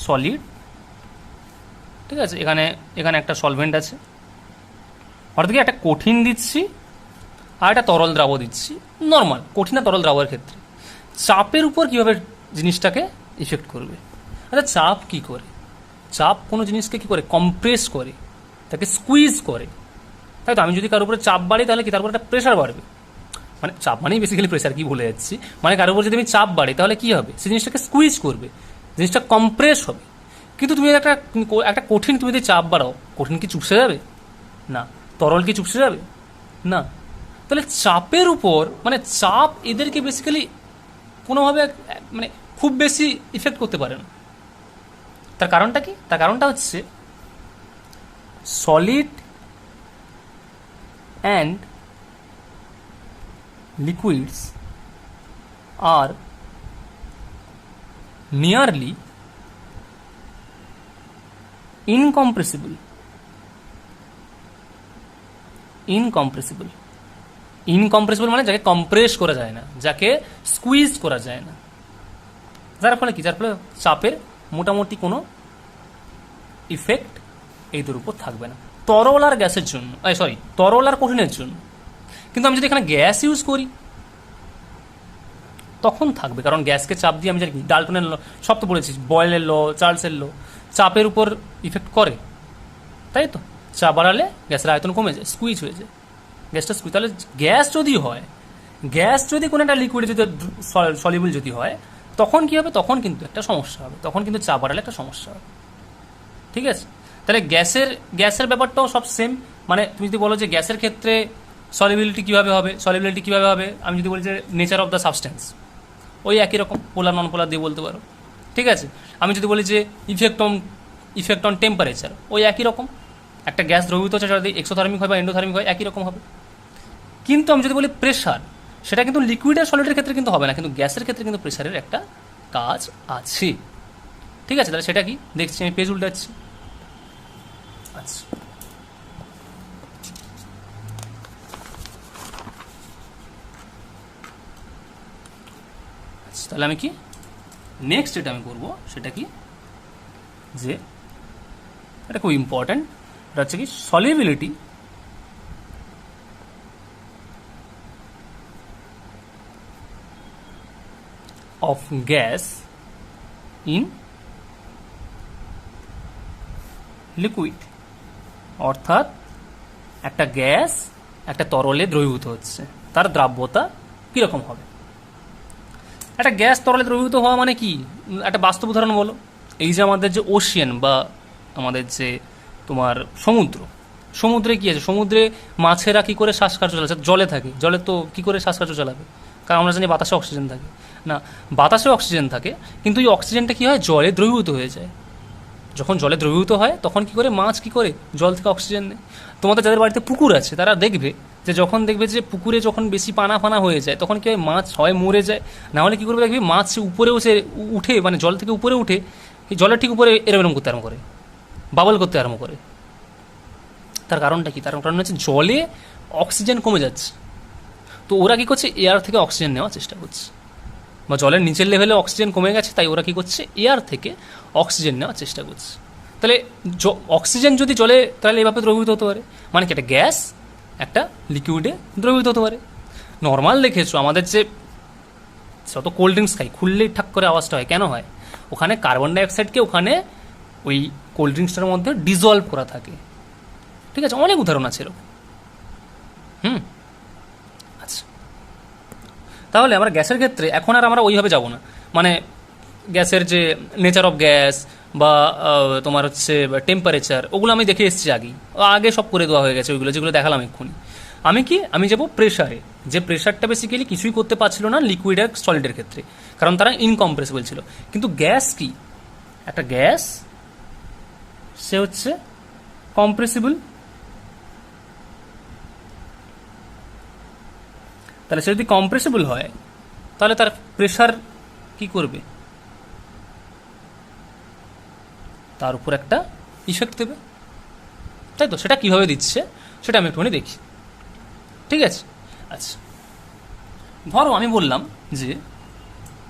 সলিড, ঠিক আছে? এখানে একটা সলভেন্ট আছে, অর্থাৎ কি একটা কঠিন দিচ্ছি আর একটা তরল দ্রাব দিচ্ছি। নর্মাল কঠিন আর তরল দ্রাবকের ক্ষেত্রে চাপের উপর কীভাবে জিনিসটাকে ইফেক্ট করবে? আচ্ছা, চাপ কি করে? চাপ কোনো জিনিসকে কি করে? কম্প্রেস করে, তাকে স্কুইজ করে, তাই তো? আমি যদি কারোর উপরে চাপ বাড়ি, তাহলে কি তার উপর একটা প্রেশার বাড়বে। মানে চাপ মানেই বেসিক্যালি প্রেশার, কি ভুলে যাচ্ছি। মানে কারোর উপর যদি আমি চাপ বাড়ি, তাহলে কি হবে? সে জিনিসটাকে স্কুইজ করবে, জিনিসটা কম্প্রেস হবে। কিন্তু তুমি একটা কঠিন তুমি যদি চাপ বাড়াও, কঠিন কি চুপসে যাবে? না। তরল কি চুপসে যাবে? না। তাহলে চাপের উপর, মানে চাপ এদেরকে বেসিক্যালি কোনোভাবে মানে খুব বেশি ইফেক্ট করতে পারে না। তার কারণটা কি? তার কারণটা হচ্ছে solid and liquids are nearly incompressible. Incompressible মানে যাকে কম্প্রেস করা যায় না, যাকে স্কুইজ করা যায় না, যার ফলে কি? যার ফলে চাপের মোটামুটি কোনো ইফেক্ট এইদের উপর থাকবে না তরল আর গ্যাসের জন্য, তরল আর কঠিনের জন্য। কিন্তু আমি যদি এখানে গ্যাস ইউজ করি তখন থাকবে, কারণ গ্যাসকে চাপ দিয়ে আমি জানি কি ডাল্টনের ল সব তো বলেছি, বয়েলের ল, চার্লসের ল, চাপের উপর ইফেক্ট করে, তাই তো? চাপ বাড়ালে গ্যাসের আয়তন কমে যায়, স্কুইজ হয়ে যায়, গ্যাসটা স্কুইজ। তাহলে গ্যাস যদি হয়, গ্যাস যদি কোনো একটা লিকুইড যদি সলিবল যদি হয়, তখন কি হবে? তখন কিন্তু একটা সমস্যা হবে, তখন কিন্তু চাপ বাড়ালে একটা সমস্যা হবে। ঠিক আছে? তাহলে গ্যাসের ব্যাপারটাও সব সেম। মানে তুমি যদি বলো যে গ্যাসের ক্ষেত্রে সলিবিলিটি কীভাবে হবে, আমি যদি বলি যে নেচার অফ দ্য সাবস্টেন্স, ওই একই রকম, পোলার নন পোলার দিয়ে বলতে পারো। ঠিক আছে? আমি যদি বলি যে ইফেক্ট অন টেম্পারেচার, ওই একই রকম। একটা গ্যাস দ্রবীভূত হচ্ছে, যদি এক্সোথার্মিক হয় বা এন্ডোথার্মিক হয়, একই রকম হবে। কিন্তু আমি যদি বলি প্রেশার, সেটা কিন্তু লিকুইড আর সলিডের ক্ষেত্রে কিন্তু হবে না, কিন্তু গ্যাসের ক্ষেত্রে কিন্তু প্রেশারের একটা কাজ আছে। ঠিক আছে? তাহলে সেটা কি দেখছি, আমি পেজ উল্টাচ্ছি। আচ্ছা, তাহলে আমি কি নেক্সট যেটা আমি করবো সেটা কি, যে এটা খুব ইম্পর্ট্যান্ট, এটা হচ্ছে কি solubility of gas in liquid. অর্থাৎ একটা গ্যাস একটা তরলে দ্রবীভূত হচ্ছে, তার দ্রাব্যতা কীরকম হবে। একটা গ্যাস তরলে দ্রবীভূত হওয়া মানে কি, একটা বাস্তব উদাহরণ বলো। এই যে আমাদের যে ওশিয়ান বা আমাদের যে তোমার সমুদ্রে কি আছে, সমুদ্রে মাছেরা কি করে শ্বাসকার্য চালাচ্ছে, জলে থাকে, জলে তো কি করে শ্বাসকার্য চালাবে, কারণ আমরা জানি বাতাসে অক্সিজেন থাকে না, বাতাসে অক্সিজেন থাকে, কিন্তু এই অক্সিজেনটা কি হয়, জলে দ্রবীভূত হয়ে যায়। যখন জলে দ্রবীভূত হয় তখন কি করে, মাছ কি করে জল থেকে অক্সিজেন নেয়। তোমাদের যাদের বাড়িতে পুকুর আছে তারা দেখবে যে যখন দেখবে যে পুকুরে যখন বেশি পানা ফানা হয়ে যায়, তখন কি হয়, মাছ হয় মরে যায়, না হলে কি করবে, দেখবি মাছ উপরেও সে উঠে, মানে জল থেকে উপরে উঠে জলের ঠিক উপরে এরকম করতে আরম্ভ করে, বাবল করতে আরম্ভ করে। তার কারণটা কি? তার কারণ হচ্ছে জলে অক্সিজেন কমে যাচ্ছে, তো ওরা কি করছে, এয়ার থেকে অক্সিজেন নেওয়ার চেষ্টা করছে, বা জলের নিচের লেভেলে অক্সিজেন কমে গেছে, তাই ওরা কি করছে, এয়ার থেকে অক্সিজেন নেওয়ার চেষ্টা করছে। তাহলে অক্সিজেন যদি জলে, তাহলে এভাবে দ্রবীভূত হতে পারে, মানে কি একটা গ্যাস একটা লিকুইডে দ্রবীভূত হতে পারে। নর্মাল দেখেছো আমাদের যে যত কোল্ড ড্রিঙ্কস খাই, খুললেই ঠাক করে আওয়াজটা হয়, কেন হয়? ওখানে কার্বন ডাইঅক্সাইডকে ওখানে ওই কোল্ড ড্রিঙ্কসটার মধ্যে ডিজলভ করা থাকে। ঠিক আছে? অনেক উদাহরণ আছে এরকম। আচ্ছা, তাহলে আমরা গ্যাসের ক্ষেত্রে এখন আর আমরা ওইভাবে যাব না, মানে গ্যাসের যে নেচার অফ গ্যাস বা তোমার হচ্ছে টেম্পারেচার, ওগুলো আমি দেখে এসেছি আগে সব করে দেওয়া হয়ে গেছে, ওইগুলো যেগুলো দেখালাম এক্ষুনি। আমি যাব প্রেশারে, যে প্রেশারটা বেসিক্যালি কিছুই করতে পারছিল না লিকুইড আর সলিডের ক্ষেত্রে, কারণ তারা ইনকম্প্রেসিবল ছিল। কিন্তু গ্যাস কি, একটা গ্যাস সে হচ্ছে কম্প্রেসিবল। তাহলে সে যদি কম্প্রেসিবল হয়, তাহলে তার প্রেশার কি করবে, তার উপর একটা ইফেক্ট দেবে, তাই তো? সেটা কিভাবে দিচ্ছে সেটা আমি একটুখানি দেখি। ঠিক আছে? আচ্ছা, ধরো আমি বললাম যে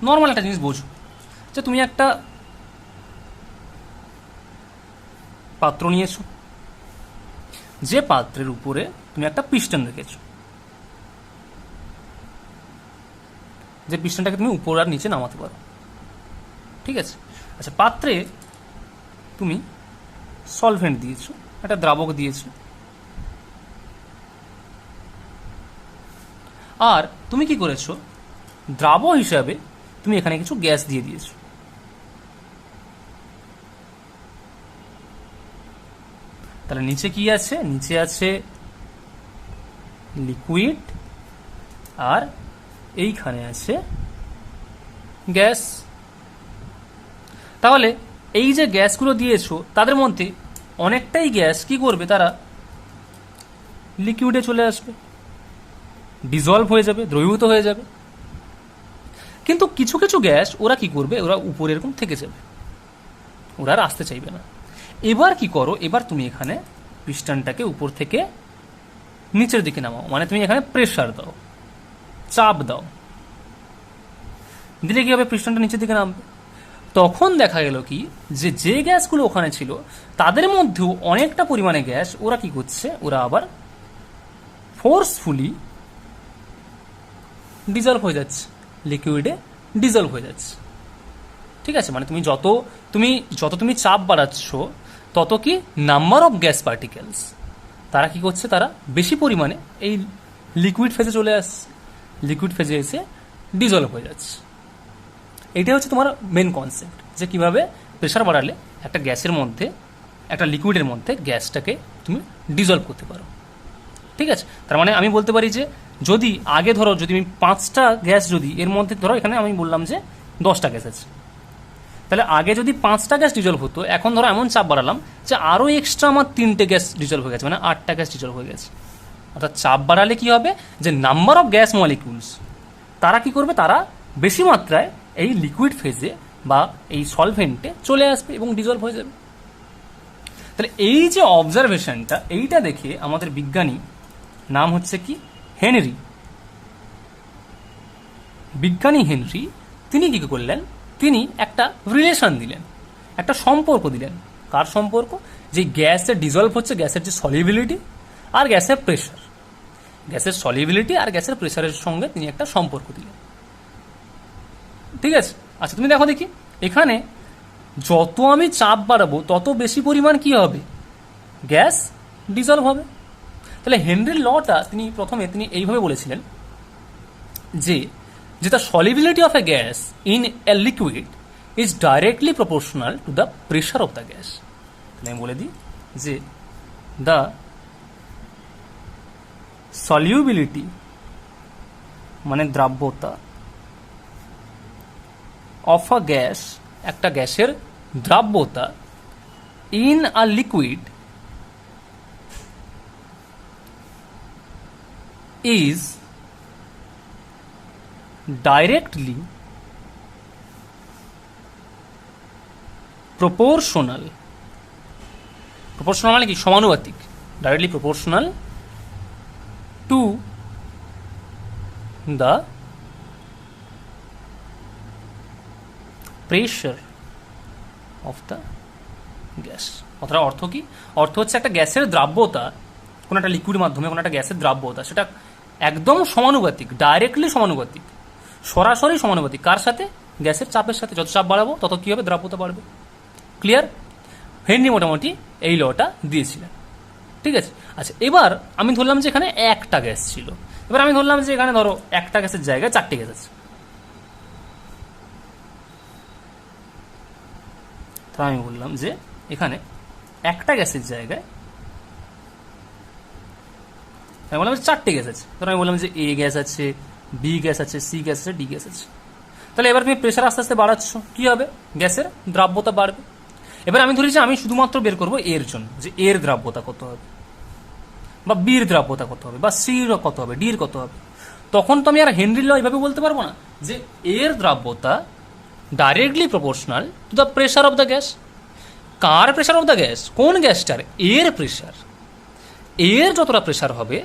নর্মাল একটা জিনিস বোঝো, যে তুমি একটা পাত্র নিয়েছো, যে পাত্রের উপরে তুমি একটা পিস্টন রেখেছো, যে পিস্টনটাকে তুমি উপর আর নিচে নামাতে পারো। ঠিক আছে? আচ্ছা, পাত্রে তুমি সলভেন্ট দিয়েছো, একটা দ্রাবক দিয়েছো, আর তুমি কি করেছো, দ্রাবক হিসাবে তুমি এখানে কিছু গ্যাস দিয়ে দিয়েছো। তাহলে নিচে কি আছে, নিচে আছে লিকুইড, আর এইখানে আছে গ্যাস। তাহলে এই যে গ্যাসগুলো দিয়েছো তাদের মধ্যে অনেকটাই গ্যাস কি করবে, তারা লিকুইডে চলে আসবে, ডিজলভ হয়ে যাবে, দ্রবীভূত হয়ে যাবে। কিন্তু কিছু কিছু গ্যাস ওরা কি করবে, ওরা উপরে এরকম থেকে যাবে, ওরা আর আসতে চাইবে না। এবার কি করো, এবার তুমি এখানে পিস্টনটাকে উপর থেকে নিচের দিকে নামাও, মানে তুমি এখানে প্রেসার দাও, চাপ দাও, দিলে কি হবে, পিস্টনটা নিচের দিকে নামবে। তখন দেখা গেল কি যে গ্যাসগুলো ওখানে ছিল তাদের মধ্যেও অনেকটা পরিমাণে গ্যাস ওরা কি করছে, ওরা আবার ফোর্সফুলি ডিজলভ হয়ে যাচ্ছে, লিকুইডে ডিজলভ হয়ে যাচ্ছে। ঠিক আছে, মানে যত তুমি চাপ বাড়াচ্ছ তত কি নাম্বার অফ গ্যাস পার্টিকেলস তারা কি করছে, তারা বেশি পরিমাণে এই লিকুইড ফেজে চলে আসছে, লিকুইড ফেজে এসে ডিজলভ হয়ে যাচ্ছে। এইটাই হচ্ছে তোমার মেন কনসেপ্ট, যে কিভাবে প্রেশার বাড়ালে একটা গ্যাসের মধ্যে, একটা লিকুইডের মধ্যে গ্যাসটাকে তুমি ডিজলভ করতে পারো। ঠিক আছে, তার মানে আমি বলতে পারি যে যদি আগে ধরো, যদি আমি 5টা গ্যাস, যদি এর মধ্যে ধরো এখানে আমি বললাম যে 10টা গ্যাস আছে, তাহলে আগে যদি 5টা গ্যাস ডিজলভ হতো, এখন ধরো এমন চাপ বাড়ালাম যে আরও এক্সট্রা আমার 3টে গ্যাস ডিজলভ হয়ে গেছে, মানে 8টা গ্যাস ডিজলভ হয়ে গেছে। অর্থাৎ চাপ বাড়ালে কি হবে, যে নাম্বার অফ গ্যাস মলিকিউলস তারা কি করবে, তারা বেশি মাত্রায় এই লিকুইড ফেজে বা এই সলভেন্টে চলে আসবে এবং ডিজলভ হয়ে যাবে। তাহলে এই যে অবজারভেশনটা, এইটা দেখে আমাদের বিজ্ঞানী, নাম হচ্ছে কি হেনরি, বিজ্ঞানী হেনরি, তিনি কি করলেন, তিনি একটা রিলেশন দিলেন, একটা সম্পর্ক দিলেন। কার সম্পর্ক, যে গ্যাসের ডিজলভ হচ্ছে, গ্যাসের যে সলিবিলিটি আর গ্যাসের প্রেশার, গ্যাসের সলিবিলিটি আর গ্যাসের প্রেশারের সঙ্গে তিনি একটা সম্পর্ক দিলেন। ঠিক আছে, আচ্ছা তুমি দেখো দেখি, এখানে যত আমি চাপ বাড়াবো তত বেশি পরিমাণ কি হবে, গ্যাস ডিজলভ হবে। তাহলে হেনরির লটা তিনি এইভাবে বলেছিলেন যে the solubility of a gas in a liquid is directly proportional to the pressure of the gas. তাহলে আমি বলে দিই যে the solubility মানে দ্রাব্যতা of a gas, একটা গ্যাসের দ্রাব্যতা in a liquid is directly proportional মানে কি, সমানুপাতিক, directly proportional to the pressure of the gas। কথাটা অর্থ কি, অর্থ হচ্ছে একটা গ্যাসের দ্রাব্যতা, কোনো একটা লিকুইড মাধ্যমে কোনো একটা গ্যাসের দ্রাব্যতা, সেটা একদম সমানুপাতিক, ডাইরেক্টলি সমানুপাতিক, সরাসরি সমানুপাতিক কার সাথে, গ্যাসের চাপের সাথে। যত চাপ বাড়াবো তত কি হবে, দ্রাব্যতা বাড়বে। ক্লিয়ার, হেনরি মোটামুটি এই লটা দিয়েছিলেন। ঠিক আছে, আচ্ছা এবার আমি ধরলাম যে এখানে একটা গ্যাস ছিল, এবার আমি ধরলাম যে এখানে ধরো একটা গ্যাসের জায়গায় 4টে গ্যাস আছে, তা আমি বললাম যে এখানে একটা গ্যাসের জায়গায় আমি বললাম যে 4টে গ্যাস আছে, ধরো আমি বললাম যে এ গ্যাস আছে, বি গ্যাস আছে, সি গ্যাস আছে, ডি গ্যাস আছে। তাহলে এবার তুমি প্রেশার আস্তে আস্তে বাড়াচ্ছ, কি হবে, গ্যাসের দ্রাব্যতা বাড়বে। এবার আমি ধরি যে আমি শুধুমাত্র বের করবো এর জন্য, যে এর দ্রাব্যতা কত হবে, বা বির দ্রাব্যতা কত হবে, বা সির কত হবে, ডির কত হবে। তখন তো আমি আর হেনরির ল এইভাবে বলতে পারবো না যে এর দ্রাব্যতা directly proportional to the pressure of the gas. কার প্রেশার অফ দ্য গ্যাস, কোন গ্যাসটার, এর প্রেশার, এর যতটা প্রেশার হবে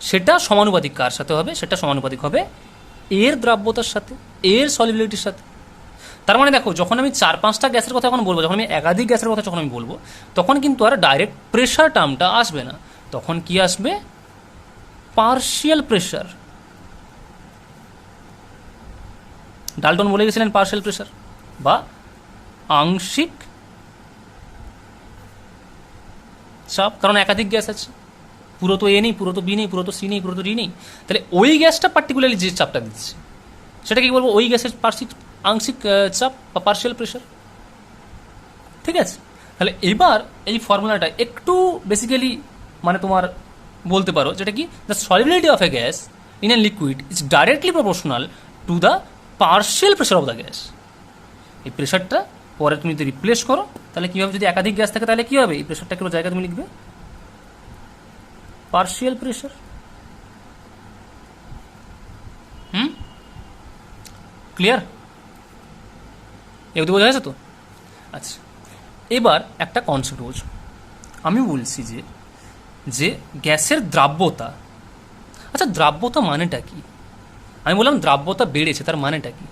সেটা সমানুপাতিক কার সাথে হবে, সেটা সমানুপাতিক হবে এর দ্রাব্যতার সাথে, এর সলিবিলিটির সাথে। তার মানে দেখো, যখন আমি 4-5টা গ্যাসের কথা যখন বলবো, যখন আমি একাধিক গ্যাসের কথা যখন আমি বলবো, তখন কিন্তু আর ডাইরেক্ট প্রেশার টার্মটা আসবে না, তখন কি আসবে, পার্শিয়াল প্রেশার। ডাল্টন বলে গেছিলেন পার্শিয়াল প্রেশার বা আংশিক চাপ, কারণ একাধিক গ্যাস আছে, পুরো তো এ নেই, পুরো তো বি নেই, পুরো তো সি নেই, পুরো তো ডি নেই। তাহলে ওই গ্যাসটা পার্টিকুলারলি যে চাপটা দিচ্ছে সেটা কি বলবো, ওই গ্যাসের আংশিক চাপ বা পার্শিয়াল প্রেশার। ঠিক আছে, তাহলে এবার এই ফর্মুলাটা একটু বেসিক্যালি মানে তোমার বলতে পারো, যেটা কি, the solubility of A gas in a liquid is directly proportional to the partial pressure of the gas. এই প্রেশারটা পরে তুমি যদি রিপ্লেস করো, তাহলে কী হবে, যদি একাধিক গ্যাস থাকে তাহলে কী হবে, এই প্রেশারটাকে জায়গায় তুমি লিখবে পার্শিয়াল প্রেশার। ক্লিয়ার, এগুলো বোঝা গেছে তো? আচ্ছা এবার একটা কনসেপ্ট বোঝো, আমি বলছি যে গ্যাসের দ্রাব্যতা, আচ্ছা দ্রাব্যতা মানেটা কি, আমি বললাম দ্রাব্যতা বেড়েছে, তার মানেটা কি,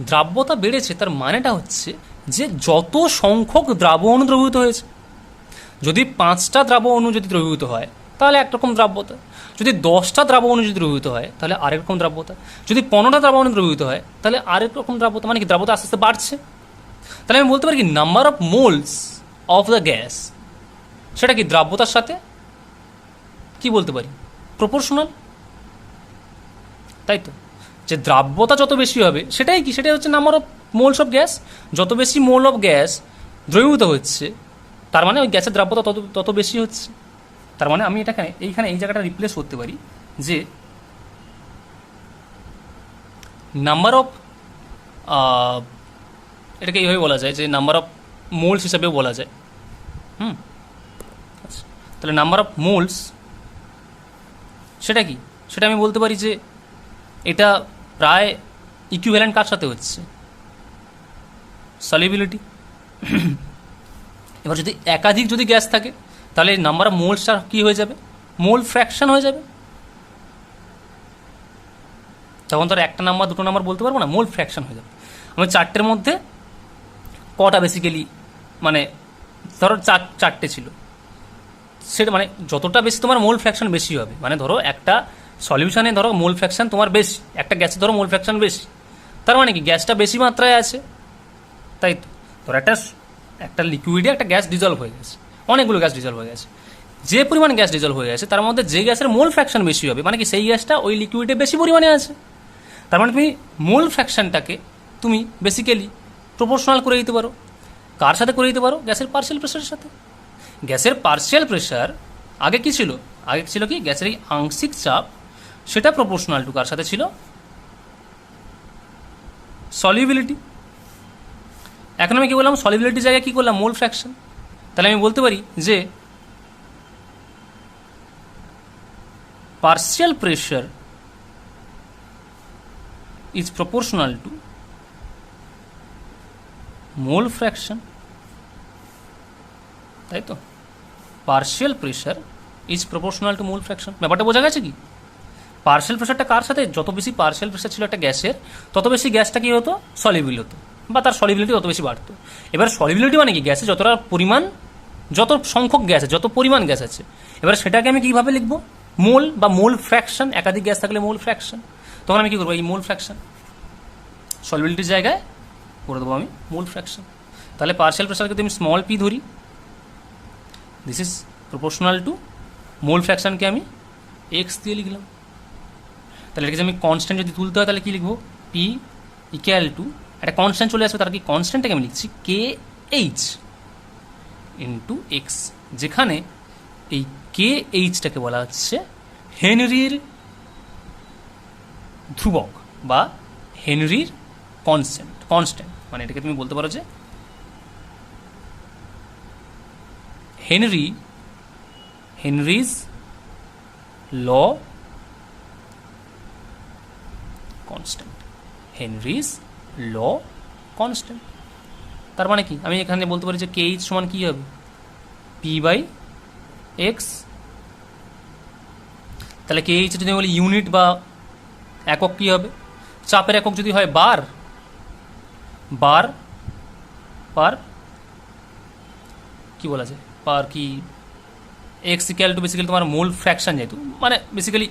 দ্রাব্যতা বেড়েছে তার মানেটা হচ্ছে যে যত সংখ্যক দ্রাব্য অণু দ্রবীভূত হয়েছে। যদি 5টা দ্রাব্য অণু যদি দ্রবীভূত হয় তাহলে একরকম দ্রাব্যতা, যদি 10টা দ্রাব্য অণু যদি দ্রবীভূত হয় তাহলে আরেক রকম দ্রাব্যতা, যদি 15টা দ্রাব্য অণু দ্রবীভূত হয় তাহলে আরেক রকম দ্রাব্যতা। মানে কি দ্রাব্যতা আস্তে আস্তে বাড়ছে। তাহলে আমি বলতে পারি কি number of moles of the gas সেটা কি দ্রাব্যতার সাথে কি বলতে পারি প্রপোর্শনাল, তাই তো? যে দ্রাব্যতা যত বেশি হবে সেটাই কি, সেটাই হচ্ছে number of moles of gas. যত বেশি মোল অফ গ্যাস দ্রবীভূত হচ্ছে তার মানে ওই গ্যাসের দ্রাব্যতা তত তত বেশি হচ্ছে। তার মানে আমি এটাকে এইখানে এই জায়গাটা রিপ্লেস করতে পারি যে নাম্বার অফ, এটাকে এইভাবে বলা যায় যে নাম্বার অফ মোলস হিসাবেও বলা যায়। আচ্ছা, তাহলে নাম্বার অফ মোলস সেটা কি, সেটা আমি বলতে পারি যে এটা প্রায় ইকুইভ্যালেন্ট কার সাথে হচ্ছে, সলিবিলিটি। এবার যদি একাধিক যদি গ্যাস থাকে তাহলে নাম্বার অফ মোলসটা কী হয়ে যাবে, মোল ফ্র্যাকশন হয়ে যাবে। তখন তো আর একটা নাম্বার দুটো নাম্বার বলতে পারবো না, মোল ফ্র্যাকশন হয়ে যাবে। আমি 4টের মধ্যে কটা বেসিক্যালি, মানে ধরো চারটে ছিল, সেটা মানে যতটা বেশি তোমার মোল ফ্র্যাকশন বেশি হবে, মানে ধরো একটা সলিউশনে ধরো মোল ফ্র্যাকশন তোমার বেশি, একটা গ্যাসে ধরো মোল ফ্র্যাকশন বেশি, তার মানে কি গ্যাসটা বেশি মাত্রায় আছে, তাই তো? ধরো একটা লিকুইডে একটা গ্যাস ডিজলভ হয়ে গেছে, অনেকগুলো গ্যাস ডিজলভ হয়ে গেছে, যে পরিমাণ গ্যাস ডিজলভ হয়ে গেছে তার মধ্যে যে গ্যাসের মোল ফ্র্যাকশন বেশি হবে মানে কি সেই গ্যাসটা ওই লিকুইডে বেশি পরিমাণে আছে। তার মানে তুমি মোল ফ্র্যাকশনটাকে তুমি বেসিক্যালি প্রপোর্শনাল করে দিতে পারো। কার সাথে করে দিতে পারো? গ্যাসের পার্শিয়াল প্রেশারের সাথে। গ্যাসের পার্শিয়াল প্রেশার আগে কি ছিল, আগে ছিল কি গ্যাসের এই আংশিক চাপ, সেটা প্রপোর্শনাল টু কার সাথে ছিল, সলিউবিলিটি। এখন আমি কি বললাম, সলিউবিলিটির জায়গায় কি করলাম, মোল ফ্র্যাকশন। তাহলে আমি বলতে পারি যে partial pressure is proportional to mole fraction, তাই তো? Partial pressure is proportional to mole fraction. ব্যাপারটা বোঝা গেছে কি? পার্শিয়াল প্রেশারটা কার সাথে, যত বেশি পার্শিয়াল প্রেশার ছিল একটা গ্যাসের তত বেশি গ্যাসটা কি হতো, সলিউবল হতো, বা তার সলিবিলিটি তত বেশি বাড়তো। এবার সলিবিলিটি মানে কি, গ্যাসে যতটা পরিমাণ, যত সংখ্যক গ্যাস আছে, যত পরিমাণ গ্যাস আছে, এবার সেটাকে আমি কীভাবে লিখবো, মোল বা মোল ফ্র্যাকশন। একাধিক গ্যাস থাকলে মোল ফ্র্যাকশন। তখন আমি কী করবো, এই মোল ফ্র্যাকশন সলিবিলিটির জায়গায় করে দেবো আমি মোল ফ্র্যাকশন। তাহলে পার্শিয়াল প্রেশারকে যদি আমি স্মল পি ধরি, this is proportional to mole ফ্র্যাকশনকে আমি এক্স দিয়ে লিখলাম। তাহলে এটাকে আমি কনস্ট্যান্ট যদি তুলতে হয় তাহলে কী লিখবো, পি ইকুয়াল টু একটা কনস্ট্যান্ট চলে আসবে, তার কি কনস্ট্যান্টটাকে আমি লিখছি কে এইচ ইন্টু এক্স, যেখানে এই কে এইচটাকে বলা হচ্ছে হেনরির ধ্রুবক বা হেনরির কনস্ট্যান্ট। মানে এটাকে তুমি বলতে পারো যে হেনরিজ ল কনস্ট্যান্ট, হেনরিজ ল কনস্ট্যান্ট। তার মানে কি, আমি এখানে বলতে পারি যে কে এইচ সমান কী হবে, পি বাই এক্স। তাহলে কে এইচ যদি বলি ইউনিট বা একক কী হবে, চাপের একক যদি হয় বার পার কি বলা যায়, পার কি এক্স ইকুয়াল টু বেসিক্যালি তোমার মোল ফ্র্যাকশন, যেহেতু মানে বেসিক্যালি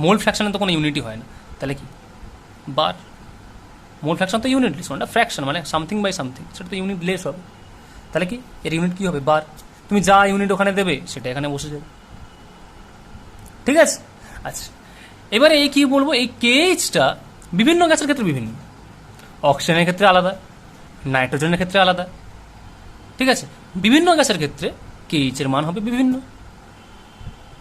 মোল ফ্র্যাকশনে তো কোনো ইউনিটই হয় না, তাহলে কি বার, মোল ফ্র্যাকশন তো ইউনিট লেস, ওটা ফ্র্যাকশন মানে সামথিং বাই সামথিং, সেটা তো ইউনিট লেস হবে। তাহলে কি এর ইউনিট কী হবে, বার। তুমি যা ইউনিট ওখানে দেবে সেটা এখানে বসে যাবে, ঠিক আছে? আচ্ছা, এবারে এই কী বলবো, এই কেএইচটা বিভিন্ন গ্যাসের ক্ষেত্রে বিভিন্ন, অক্সিজেনের ক্ষেত্রে আলাদা, নাইট্রোজেনের ক্ষেত্রে আলাদা, ঠিক আছে? বিভিন্ন গ্যাসের ক্ষেত্রে কেএইচের মান হবে বিভিন্ন,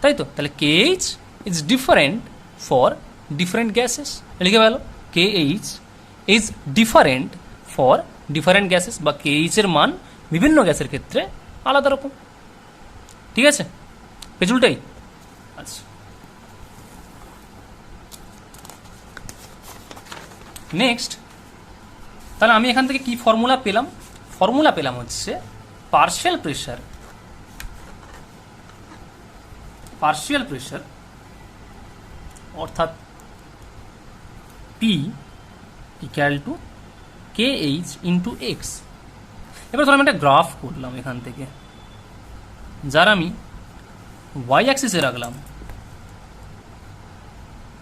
তাই তো? তাহলে KH is different for different gases, লিখে গেল KH is different for different gases, বা কেএইচের মান বিভিন্ন গ্যাসের ক্ষেত্রে আলাদা রকম, ঠিক আছে? পেজুলটাই। আচ্ছা, নেক্সট, তাহলে আমি এখান থেকে কি ফর্মুলা পেলাম, ফর্মুলা পেলাম হচ্ছে পার্শিয়াল প্রেশার অর্থাৎ P equal to K H into x. এবার ধরো আমি একটা গ্রাফ করলাম এখান থেকে, যার আমি ওয়াই অ্যাক্সিসে রাখলাম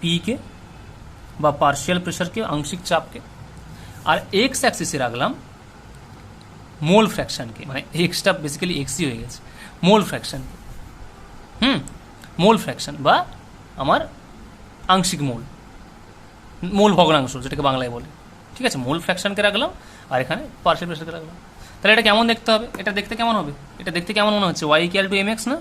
পিকে বা পার্শিয়াল প্রেশারকে, আংশিক চাপকে, আর এক্স অ্যাক্সিসে রাখলাম মোল ফ্র্যাকশনকে, মানে এক্সটা বেসিক্যালি এক্সই হয়ে গেছে, মোল ফ্র্যাকশনকে। মোল ফ্র্যাকশন বা আমার আংশিক মোল, মোল ভগ্নাংশ যেটাকে বাংলায় বলে, ঠিক আছে। মোল ফ্র্যাকশনকে রাখলাম আর এখানে পার্শিয়াল প্রেশারকে রাখলাম। তাহলে এটা কেমন দেখতে হবে? এটা দেখতে কেমন হবে? এটা দেখতে কেমন মনে হচ্ছে? Y equal to m x না,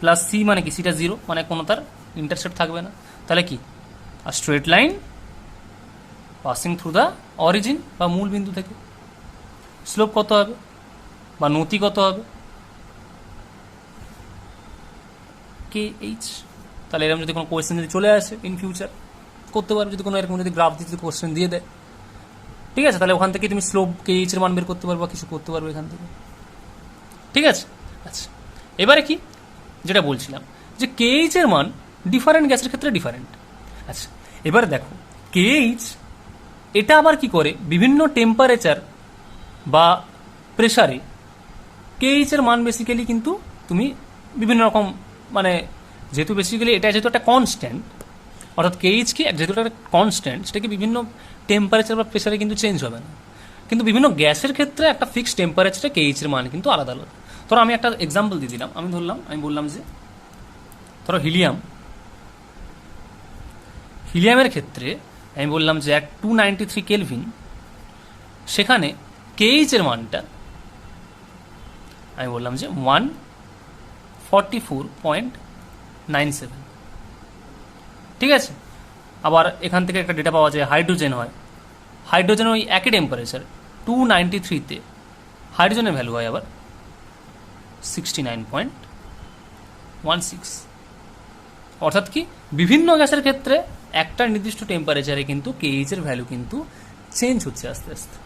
প্লাস সি মানে কি, সিটা জিরো, মানে কোনো তার ইন্টারসেপ্ট থাকবে না। তাহলে কি, আর straight line passing through the origin বা মূল বিন্দু থেকে। স্লোপ কত হবে বা নতি কত হবে? K H. তাহলে এরকম যদি কোনো কোয়েশ্চেন যদি চলে আসে ইন ফিউচার, করতে পারবে, যদি কোনো এরকম যদি গ্রাফ দিয়ে যদি কোয়েশ্চেন দিয়ে দেয়, ঠিক আছে, তাহলে ওখান থেকে তুমি স্লোপ কে এইচ এর মান বের করতে পারবে বা কিছু করতে পারবে এখান থেকে, ঠিক আছে। আচ্ছা, এবারে কি যেটা বলছিলাম যে কে এইচ এর মান ডিফারেন্ট গ্যাসের ক্ষেত্রে ডিফারেন্ট। আচ্ছা, এবারে দেখো কে এইচ এটা আবার কি করে, বিভিন্ন টেম্পারেচার বা প্রেসারে কে এইচ এর মান বেসিক্যালি কিন্তু তুমি বিভিন্ন রকম, মানে যেহেতু বেসিক্যালি এটা যেহেতু একটা কনস্ট্যান্ট, অর্থাৎ কে এইচ কি যেহেতু একটা কনস্ট্যান্ট, সেটাকে বিভিন্ন টেম্পারেচার বা প্রেসারে কিন্তু চেঞ্জ হবে না, কিন্তু বিভিন্ন গ্যাসের ক্ষেত্রে একটা ফিক্সড টেম্পারেচারে কে এইচ এর মান কিন্তু আলাদা আলাদা। ধরো আমি একটা এক্সাম্পল দিয়ে দিলাম, আমি বললাম যে ধরো হিলিয়ামের ক্ষেত্রে আমি বললাম যে এক 293 কেলভিন, সেখানে কে এইচ এর মানটা আমি বললাম যে 144.97, ঠিক আছে। আবার এখান থেকে একটা ডেটা পাওয়া যায় হাইড্রোজেন হয়, হাইড্রোজেন ওই একই টেম্পারেচার 293-তে হাইড্রোজেনের ভ্যালু হয় আবার 69.16। অর্থাৎ কি, বিভিন্ন গ্যাসের ক্ষেত্রে একটা নির্দিষ্ট টেম্পারেচারে কিন্তু কেএইচ এর ভ্যালু কিন্তু চেঞ্জ হচ্ছে আস্তে আস্তে,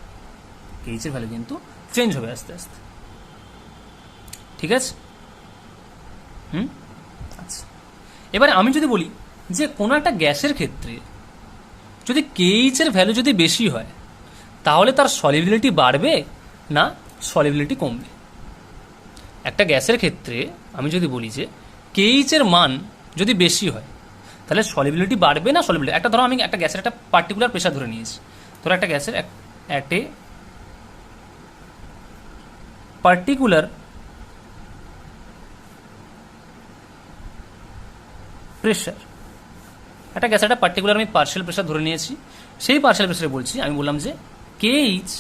কেএইচ এর ভ্যালু কিন্তু চেঞ্জ হবে আস্তে আস্তে, ঠিক আছে। আচ্ছা, এবারে আমি যদি বলি যে কোনো একটা গ্যাসের ক্ষেত্রে যদি কেএইচ এর ভ্যালু যদি বেশি হয়, তাহলে তার সলিবিলিটি বাড়বে না সলিবিলিটি কমবে? একটা গ্যাসের ক্ষেত্রে আমি যদি বলি যে কেএইচ এর মান যদি বেশি হয়, তাহলে সলিবিলিটি বাড়বে না সলিবিলিটি, একটা ধরো আমি একটা গ্যাসের একটা পার্টিকুলার প্রেশার ধরে নিয়েছি, ধরো একটা গ্যাসের একটা পার্টিকুলার প্রেশার, একটা গ্যাসের একটা পার্টিকুলার আমি পার্শিয়াল প্রেশার ধরে নিয়েছি, সেই পার্শিয়াল প্রেশারে বলছি, আমি বললাম যে কেএইচ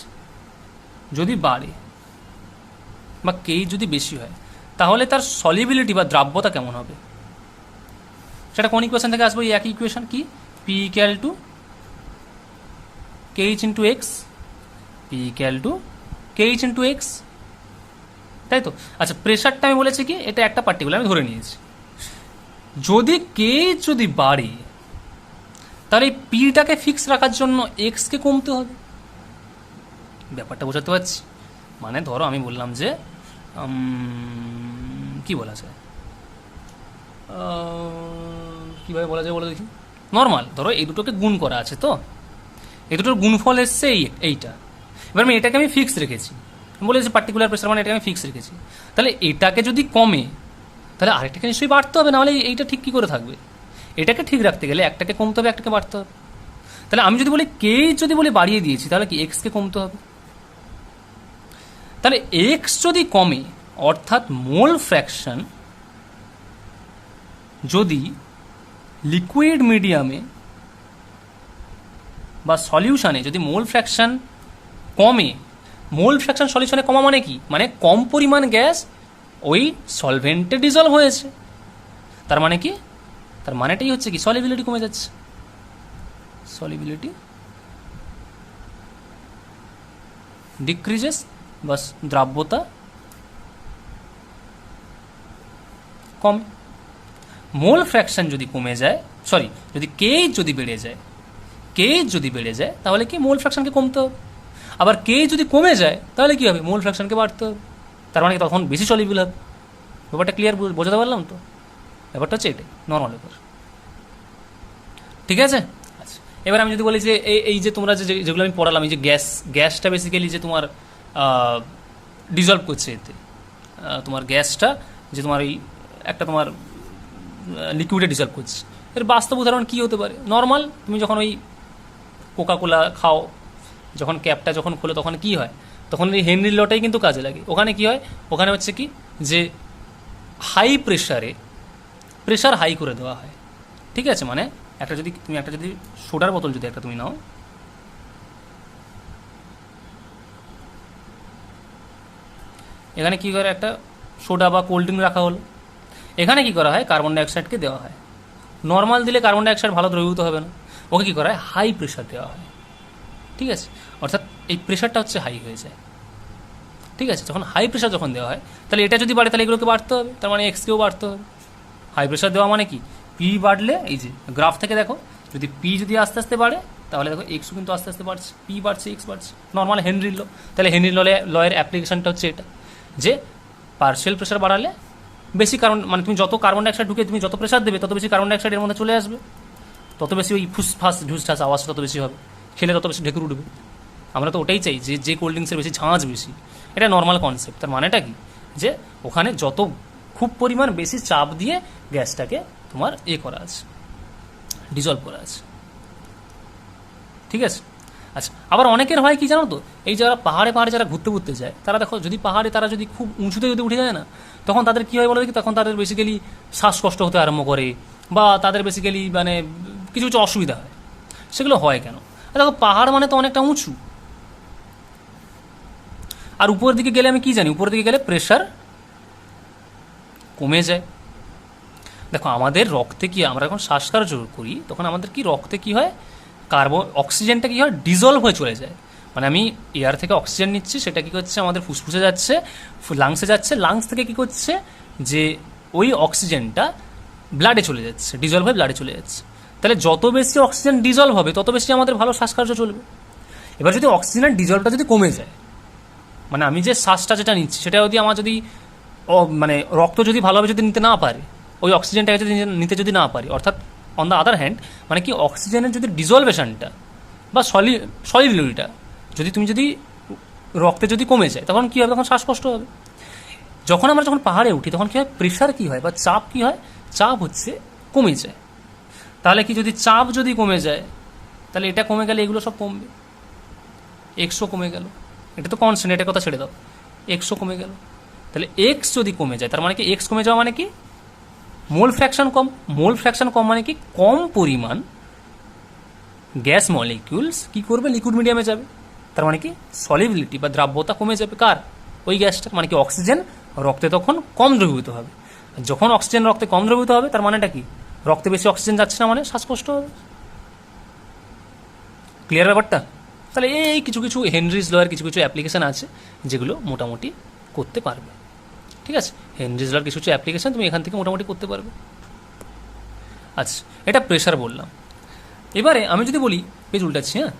যদি বাড়ে বা কেএইচ যদি বেশি হয়, তাহলে তার সলিবিলিটি বা দ্রাব্যতা কেমন হবে? সেটা কোন ইকুয়েশন থেকে আসবে? এই একই ইকুয়েশন, কি, P equal to KH into x, P equal to KH into x, তাই তো। আচ্ছা, প্রেশারটা আমি বলেছি কি, এটা একটা পার্টিকুলার আমি ধরে নিয়েছি, যদি কেএইচ যদি বাড়ে, তাহলে পিটাকে ফিক্স রাখার জন্য এক্সকে কমতে হবে। ব্যাপারটা বোঝাতে পারছি? মানে ধরো আমি বললাম যে কি বলা যায়, কীভাবে বলা যায় বলে দেখি, নর্মাল ধরো এই দুটোকে গুণ করা আছে, তো এই দুটোর গুণফল এসছে এইটা, এবার আমি এটাকে আমি ফিক্স রেখেছি, বলেছি পার্টিকুলার প্রেশার মানে এটাকে আমি ফিক্স রেখেছি, তাহলে এটাকে যদি কমে তাহলে আরেকটাকে নিশ্চয়ই বাড়তে হবে, নাহলে এইটা ঠিক কী করে থাকবে? এটাকে ঠিক রাখতে গেলে একটাকে কমতে হবে, একটাকে বাড়তে হবে। তাহলে আমি যদি বলি যদি বলি বাড়িয়ে দিয়েছি, তাহলে কি এক্সকে কমতে হবে? তাহলে এক্স যদি কমে, অর্থাৎ মোল ফ্র্যাকশন যদি লিকুইড মিডিয়ামে বা সলিউশনে যদি মোল ফ্র্যাকশন কমে, মোল ফ্র্যাকশন সলিউশনে কমা মানে কি, মানে কম পরিমাণ গ্যাস ওই সলভেন্টে ডিজলভ হয়েছে, তার মানে কি, তার মানেটাই হচ্ছে কি সলিবিলিটি কমে যাচ্ছে, সলিবিলিটি ডিক্রিজেস বা দ্রাব্যতা কমে। মোল ফ্র্যাকশন যদি কমে যায়, সরি, যদি কেএইচ যদি বেড়ে যায়, তাহলে কি মোল ফ্র্যাকশনকে কমতে হবে, আবার কেএইচ যদি কমে যায় তাহলে কি হবে, মোল ফ্র্যাকশনকে বাড়তে হবে, তার মানে তখন বেশি সলিবিল হবে। ব্যাপারটা ক্লিয়ার বোঝাতে পারলাম তো? ব্যাপারটা হচ্ছে এটাই নর্মাল ব্যাপার, ঠিক আছে। আচ্ছা, এবার আমি যদি বলি যে এই যে তোমরা যেগুলো আমি পড়ালাম, এই যে গ্যাসটা বেসিক্যালি যে তোমার ডিজলভ করছে এতে, তোমার গ্যাসটা যে তোমার এই একটা তোমার লিকুইডে ডিজলভ করছে, এর বাস্তব উদাহরণ কী হতে পারে? নর্মাল তুমি যখন ওই কোকাকোলা খাও, যখন ক্যাপটা যখন খোলো তখন কি হয়, তখন এই হেনরি লটাই কিন্তু কাজে লাগে। ওখানে কি হয়, ওখানে হচ্ছে কি যে হাই প্রেশার হাই করে দেওয়া হয়, ঠিক আছে? মানে একটা যদি সোডার বোতল যদি একটা তুমি নাও, এখানে কি করে একটা সোডা বা কোল্ড ড্রিঙ্ক রাখা হলো, এখানে কি করা হয়, কার্বন ডাইঅক্সাইডকে দেওয়া হয়। নর্মাল দিলে কার্বন ডাইঅক্সাইড ভালো দ্রবীভূত হবে না, ওকে কী করা হয়, হাই প্রেশার দেওয়া হয়, ঠিক আছে? অর্থাৎ এই প্রেশারটা হচ্ছে হাই হয়ে যায়, ঠিক আছে? যখন হাই প্রেশার যখন দেওয়া হয়, তাহলে এটা যদি বাড়ে তাহলে এগুলোকে বাড়তে হবে, তার মানে এক্সকেও বাড়তে হবে। হাই প্রেশার দেওয়া মানে কি, পি বাড়লে, এই যে গ্রাফ থেকে দেখো, যদি পি যদি আস্তে আস্তে বাড়ে তাহলে দেখো এক্সও কিন্তু আস্তে আস্তে বাড়ছে, পি বাড়ছে এক্স বাড়ছে, নর্মাল হেনরি ল। তাহলে হেনরি লয়ের অ্যাপ্লিকেশনটা হচ্ছে এটা, যে পার্শিয়াল প্রেশার বাড়ালে বেশি মানে তুমি যত কার্বন ডাইঅক্সাইড ঢুকে তুমি যত প্রেশার দেবে তত বেশি কার্বন ডাইঅক্সাইড এর মধ্যে চলে আসবে, তত বেশি ওই ফুসফাস ঢুসঠাস আওয়াজটা তত বেশি হবে, খেলে তত বেশি ঢেকুর উঠবে। আমরা তো ওটাই চাই যে কোল্ড ড্রিঙ্কসের বেশি ঝাঁঝ বেশি, এটা নর্মাল কনসেপ্ট। তার মানেটা কি, যে ওখানে যত খুব পরিমাণ বেশি চাপ দিয়ে গ্যাসটাকে তোমার করা আছে, ডিজলভ করা আছে, ঠিক আছে? আচ্ছা, আবার অনেকের হয় কি জানো তো, এই যারা পাহাড়ে যারা ঘুরতে যায়, তারা দেখো যদি পাহাড়ে তারা যদি খুব উঁচুতে যদি উঠে যায় না, তখন তাদের কী হয় বলো দেখি, তখন তাদের বেসিক্যালি শ্বাসকষ্ট হতে আরম্ভ করে, বা তাদের বেসিক্যালি মানে কিছু কিছু অসুবিধা হয়। সেগুলো হয় কেন? দেখো পাহাড় মানে তো অনেকটা উঁচু, আর উপরের দিকে গেলে আমি কি জানি, উপরের দিকে গেলে প্রেশার কমে যায়। দেখো আমাদের রক্তে কি, আমরা যখন শ্বাসকার্য করি তখন আমাদের কি রক্তে কি হয়, অক্সিজেনটা কি হয়, ডিজলভ হয়ে চলে যায়। মানে আমি এয়ার থেকে অক্সিজেন নিচ্ছি, সেটা কি করছে, আমাদের ফুসফুসে যাচ্ছে, লাংসে যাচ্ছে, লাংস থেকে কি করছে, যে ওই অক্সিজেনটা ব্লাডে চলে যাচ্ছে, ডিজলভ হয়ে ব্লাডে চলে যাচ্ছে। তাহলে যত বেশি অক্সিজেন ডিজলভ হবে তত বেশি আমাদের ভালো শ্বাসকার্য চলবে। এবার যদি অক্সিজেনের ডিজলভটা যদি কমে যায়, মানে আমি যে শ্বাসটা যেটা নিচ্ছি সেটা যদি আমার যদি মানে রক্ত যদি ভালোভাবে যদি নিতে না পারে, ওই অক্সিজেনটাকে যদি নিতে যদি না পারি, অর্থাৎ অন দ্য আদার হ্যান্ড মানে কি অক্সিজেনের যদি ডিজলভেশনটা বা সলিবিলিটিটা যদি রক্তে যদি কমে যায়, তখন কী হবে, তখন শ্বাসকষ্ট হবে। যখন পাহাড়ে উঠি তখন কী হয়, প্রেশার কী হয় বা চাপ কী হয়, চাপ হচ্ছে কমে যায়। তাহলে কি, যদি চাপ যদি কমে যায় তাহলে এটা কমে গেলে এগুলো সব কমবে, এক্সও কমে গেল, এটা তো কনস্ট্যান্ট, এটার কথা ছেড়ে দাও, এক্সও কমে গেল। তাহলে এক্স যদি কমে যায়, তার মানে কি, এক্স কমে যাওয়া মানে কি, মোল ফ্র্যাকশন কম মানে কি, কম পরিমাণ গ্যাস মলিকিউলস কি করবে, লিকুইড মিডিয়ামে যাবে। তার মানে কি সলিবিলিটি বা দ্রাব্যতা কমে যাবে, কার, ওই গ্যাসটার। মানে কি অক্সিজেন রক্তে তখন কম দ্রবীভূত হবে। যখন অক্সিজেন রক্তে কম দ্রবীভূত হবে তার মানেটা কি, রক্তে বেশি অক্সিজেন যাচ্ছে না, মানে শ্বাসকষ্ট হবে। ক্লিয়ার ব্যাপারটা? তাহলে এই কিছু কিছু হেনরিজ লয়ের কিছু কিছু অ্যাপ্লিকেশান আছে যেগুলো মোটামুটি করতে পারবে, ঠিক আছে? হেনরিজ লয়ের কিছু কিছু অ্যাপ্লিকেশান তুমি এখান থেকে মোটামুটি করতে পারবে। আচ্ছা, এটা প্রেশার বললাম। এবারে আমি যদি বলি, পেজ উল্টাচ্ছি, হ্যাঁ,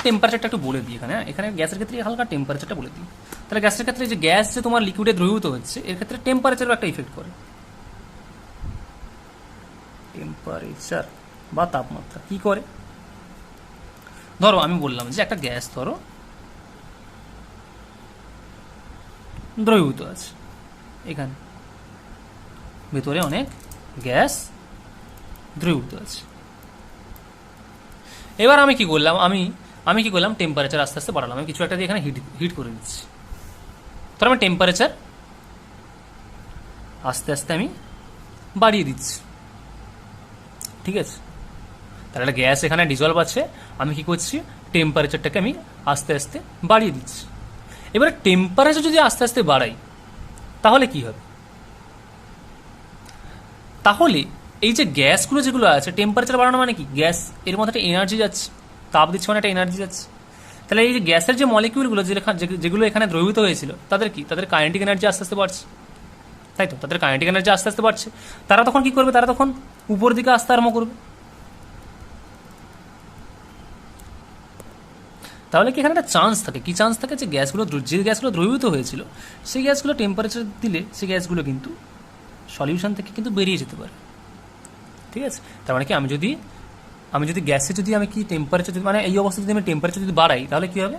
টেম্পারেচারটা একটু বলে দিই এখানে। এখানে গ্যাসের ক্ষেত্রে হালকা টেম্পারেচারটা বলে দিই। তাহলে গ্যাসের ক্ষেত্রে যে গ্যাস যে তোমার লিকুইডে দ্রবীভূত হচ্ছে, এর ক্ষেত্রে টেম্পারেচারও একটা ইফেক্ট করে। টেম্পারেচার বা তাপমাত্রা কি করে, ধরো আমি বললাম যে একটা গ্যাস ধরো দ্রবীভূত আছে, এখানে ভেতরে অনেক গ্যাস দ্রবীভূত আছে। এবার আমি কি করলাম, আমি কি করলাম, টেম্পারেচার আস্তে আস্তে বাড়ালাম, আমি কিছু একটা দিয়ে এখানে হিট করে দিচ্ছি। তো আমি টেম্পারেচার আস্তে আস্তে আমি বাড়িয়ে দিচ্ছি, ঠিক আছে? তাহলে একটা গ্যাস এখানে ডিজলভ আছে, আমি কি করছি, টেম্পারেচারটাকে আমি আস্তে আস্তে বাড়িয়ে দিচ্ছি। এবারে টেম্পারেচার যদি আস্তে আস্তে বাড়াই তাহলে কি হবে, তাহলে এই যে গ্যাসগুলো যেগুলো আছে, টেম্পারেচার বাড়ানো মানে কি, গ্যাস এর মধ্যে একটা এনার্জি যাচ্ছে, তাপ দিচ্ছে মানে একটা এনার্জি যাচ্ছে। তাহলে এই যে গ্যাসের যে মলিকিউলগুলো যেগুলো এখানে দ্রবীভূত হয়েছিল, তাদের কি, তাদের কাইনেটিক এনার্জি আস্তে আস্তে বাড়ছে, তাই তো? তাদের কাইনেটিক এনার্জি আস্তে আস্তে বাড়ছে, তারা তখন কি করবে, তারা তখন উপর দিকে আসতে আরম্ভ করবে। তাহলে কি এখানে একটা চান্স থাকে, কি চান্স থাকে, যে গ্যাসগুলো দ্রবীভূত হয়েছিল সেই গ্যাসগুলো টেম্পারেচার দিলে সেই গ্যাসগুলো কিন্তু সলিউশন থেকে কিন্তু বেরিয়ে যেতে পারে, ঠিক আছে, তার মানে কি আমি যদি গ্যাসে যদি আমি কি টেম্পারেচার মানে এই অবস্থায় যদি আমি টেম্পারেচার যদি বাড়াই তাহলে কি হবে,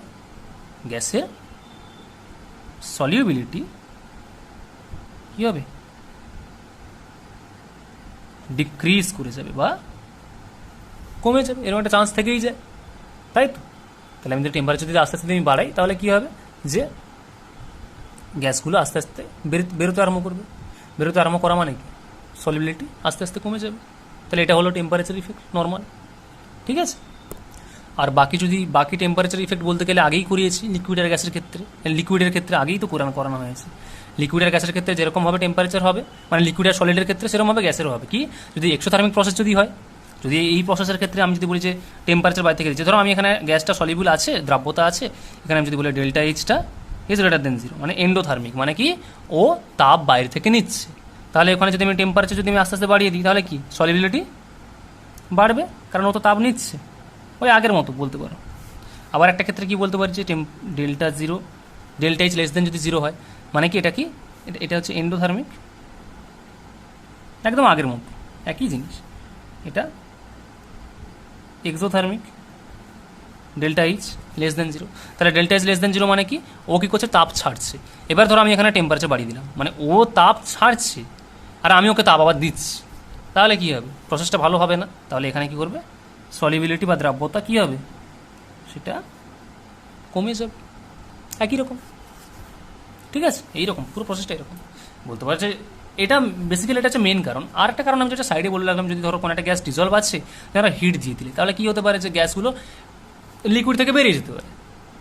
গ্যাসের সলিউবিলিটি কি হবে, ডিক্রিজ করে যাবে বা কমে যাবে, এরকম একটা চান্স থেকেই যায়, তাই তো। তাহলে আমি যদি টেম্পারেচার যদি আস্তে আস্তে আমি বাড়াই তাহলে কি হবে, যে গ্যাসগুলো আস্তে আস্তে বেরোতে আরম্ভ করবে, বেরোতে আরম্ভ করা মানে কি সলিবিলিটি আস্তে আস্তে কমে যাবে। তাহলে এটা হলো টেম্পারেচার ইফেক্ট নর্মাল, ঠিক আছে। আর বাকি টেম্পারেচার ইফেক্ট বলতে গেলে আগেই করিয়েছি লিকুইড আর গ্যাসের ক্ষেত্রে, লিকুইডের ক্ষেত্রে আগেই তো করানো হয়েছে। লিকুইড আর গ্যাসের ক্ষেত্রে যেরকমভাবে টেম্পারেচার হবে, মানে লিকুইড আর সলিডের ক্ষেত্রে সেরকমভাবে গ্যাসেরও হবে, কি যদি এক্সোথার্মিক প্রসেস যদি হয়, যদি এই প্রসেসের ক্ষেত্রে আমি যদি বলি যে টেম্পারেচার বাইরে থেকে দিচ্ছে, ধরো আমি এখানে গ্যাসটা সলিবল আছে, দ্রাব্যতা আছে, এখানে আমি যদি বলি ডেল্টা এইচটা ইজ গ্রেটার দেন 0, মানে এন্ডোথার্মিক, মানে কি ও তাপ বাইরে থেকে নিচ্ছে, তাহলে ওখানে যদি আমি টেম্পারেচার যদি আমি আস্তে আস্তে বাড়িয়ে দিই তাহলে কি সলিবিলিটি বাড়বে, কারণ ও তো তাপ নিচ্ছে, ওই আগের মতো বলতে পারো। আবার একটা ক্ষেত্রে কি বলতে পারি যে ডেল্টা এইচ লেস দেন যদি 0 হয়, মানে কি এটা হচ্ছে এন্ডোথার্মিক, একদম আগের মতো একই জিনিস। এটা exothermic, delta H less than 0, তাহলে ডেল্টা এইচ লেস দেন 0 মানে কি ও কী করছে, তাপ ছাড়ছে। এবার ধরো আমি এখানে টেম্পারেচার বাড়িয়ে দিলাম, মানে ও তাপ ছাড়ছে আর আমি ওকে তাপ আবার দিচ্ছি, তাহলে কী হবে, প্রসেসটা ভালো হবে না। তাহলে এখানে কী করবে, সলিবিলিটি বা দ্রাব্যতা কী হবে, সেটা কমে যাবে, একই রকম, ঠিক আছে। এইরকম পুরো প্রসেসটা এরকম বলতে পারছে। এটা বেসিক্যালি এটা হচ্ছে মেন কারণ। আর একটা কারণ আমি যেটা সাইডে বলে রাখলাম, যদি ধরো কোনো একটা গ্যাস ডিজলভ আছে, যারা হিট দিয়ে দিলে তাহলে কী হতে পারে, যে গ্যাসগুলো লিকুইড থেকে বেরিয়ে যেতে পারে,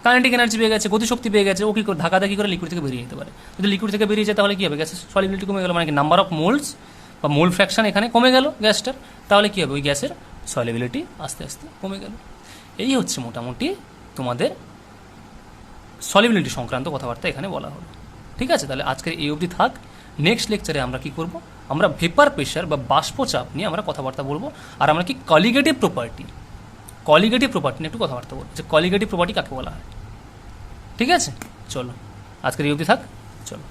কাইনেটিক এনার্জি পেয়ে গেছে, গতিশক্তি পেয়ে গেছে, ও কী করে ধাক্কাধাক্কি করে লিকুইড থেকে বেরিয়ে যেতে পারে। যদি লিকুইড থেকে বেরিয়ে যায় তাহলে কী হবে, গ্যাসের সলিবিলিটি কমে গেল, মানে কি নাম্বার অফ মোলস বা মোল ফ্র্যাকশন এখানে কমে গেল গ্যাসটার, তাহলে কী হবে, ওই গ্যাসের সলিবিলিটি আস্তে আস্তে কমে গেল। এই হচ্ছে মোটামুটি তোমাদের সলিবিলিটি সংক্রান্ত কথাবার্তা এখানে বলা হলো, ঠিক আছে। তাহলে আজকের এই অবধি থাক। নেক্সট লেকচারে আমরা কি করব, আমরা ভেপার প্রেশার বা বাষ্পচাপ নিয়ে আমরা কথাবার্তা বলবো, আর আমরা কি কলিগেটিভ প্রপার্টি নিয়ে একটু কথাবার্তা বলবো, যে কলিগেটিভ প্রপার্টি কাকে বলা হয়, ঠিক আছে। চলো আজকের এই অবধি থাক, চলো।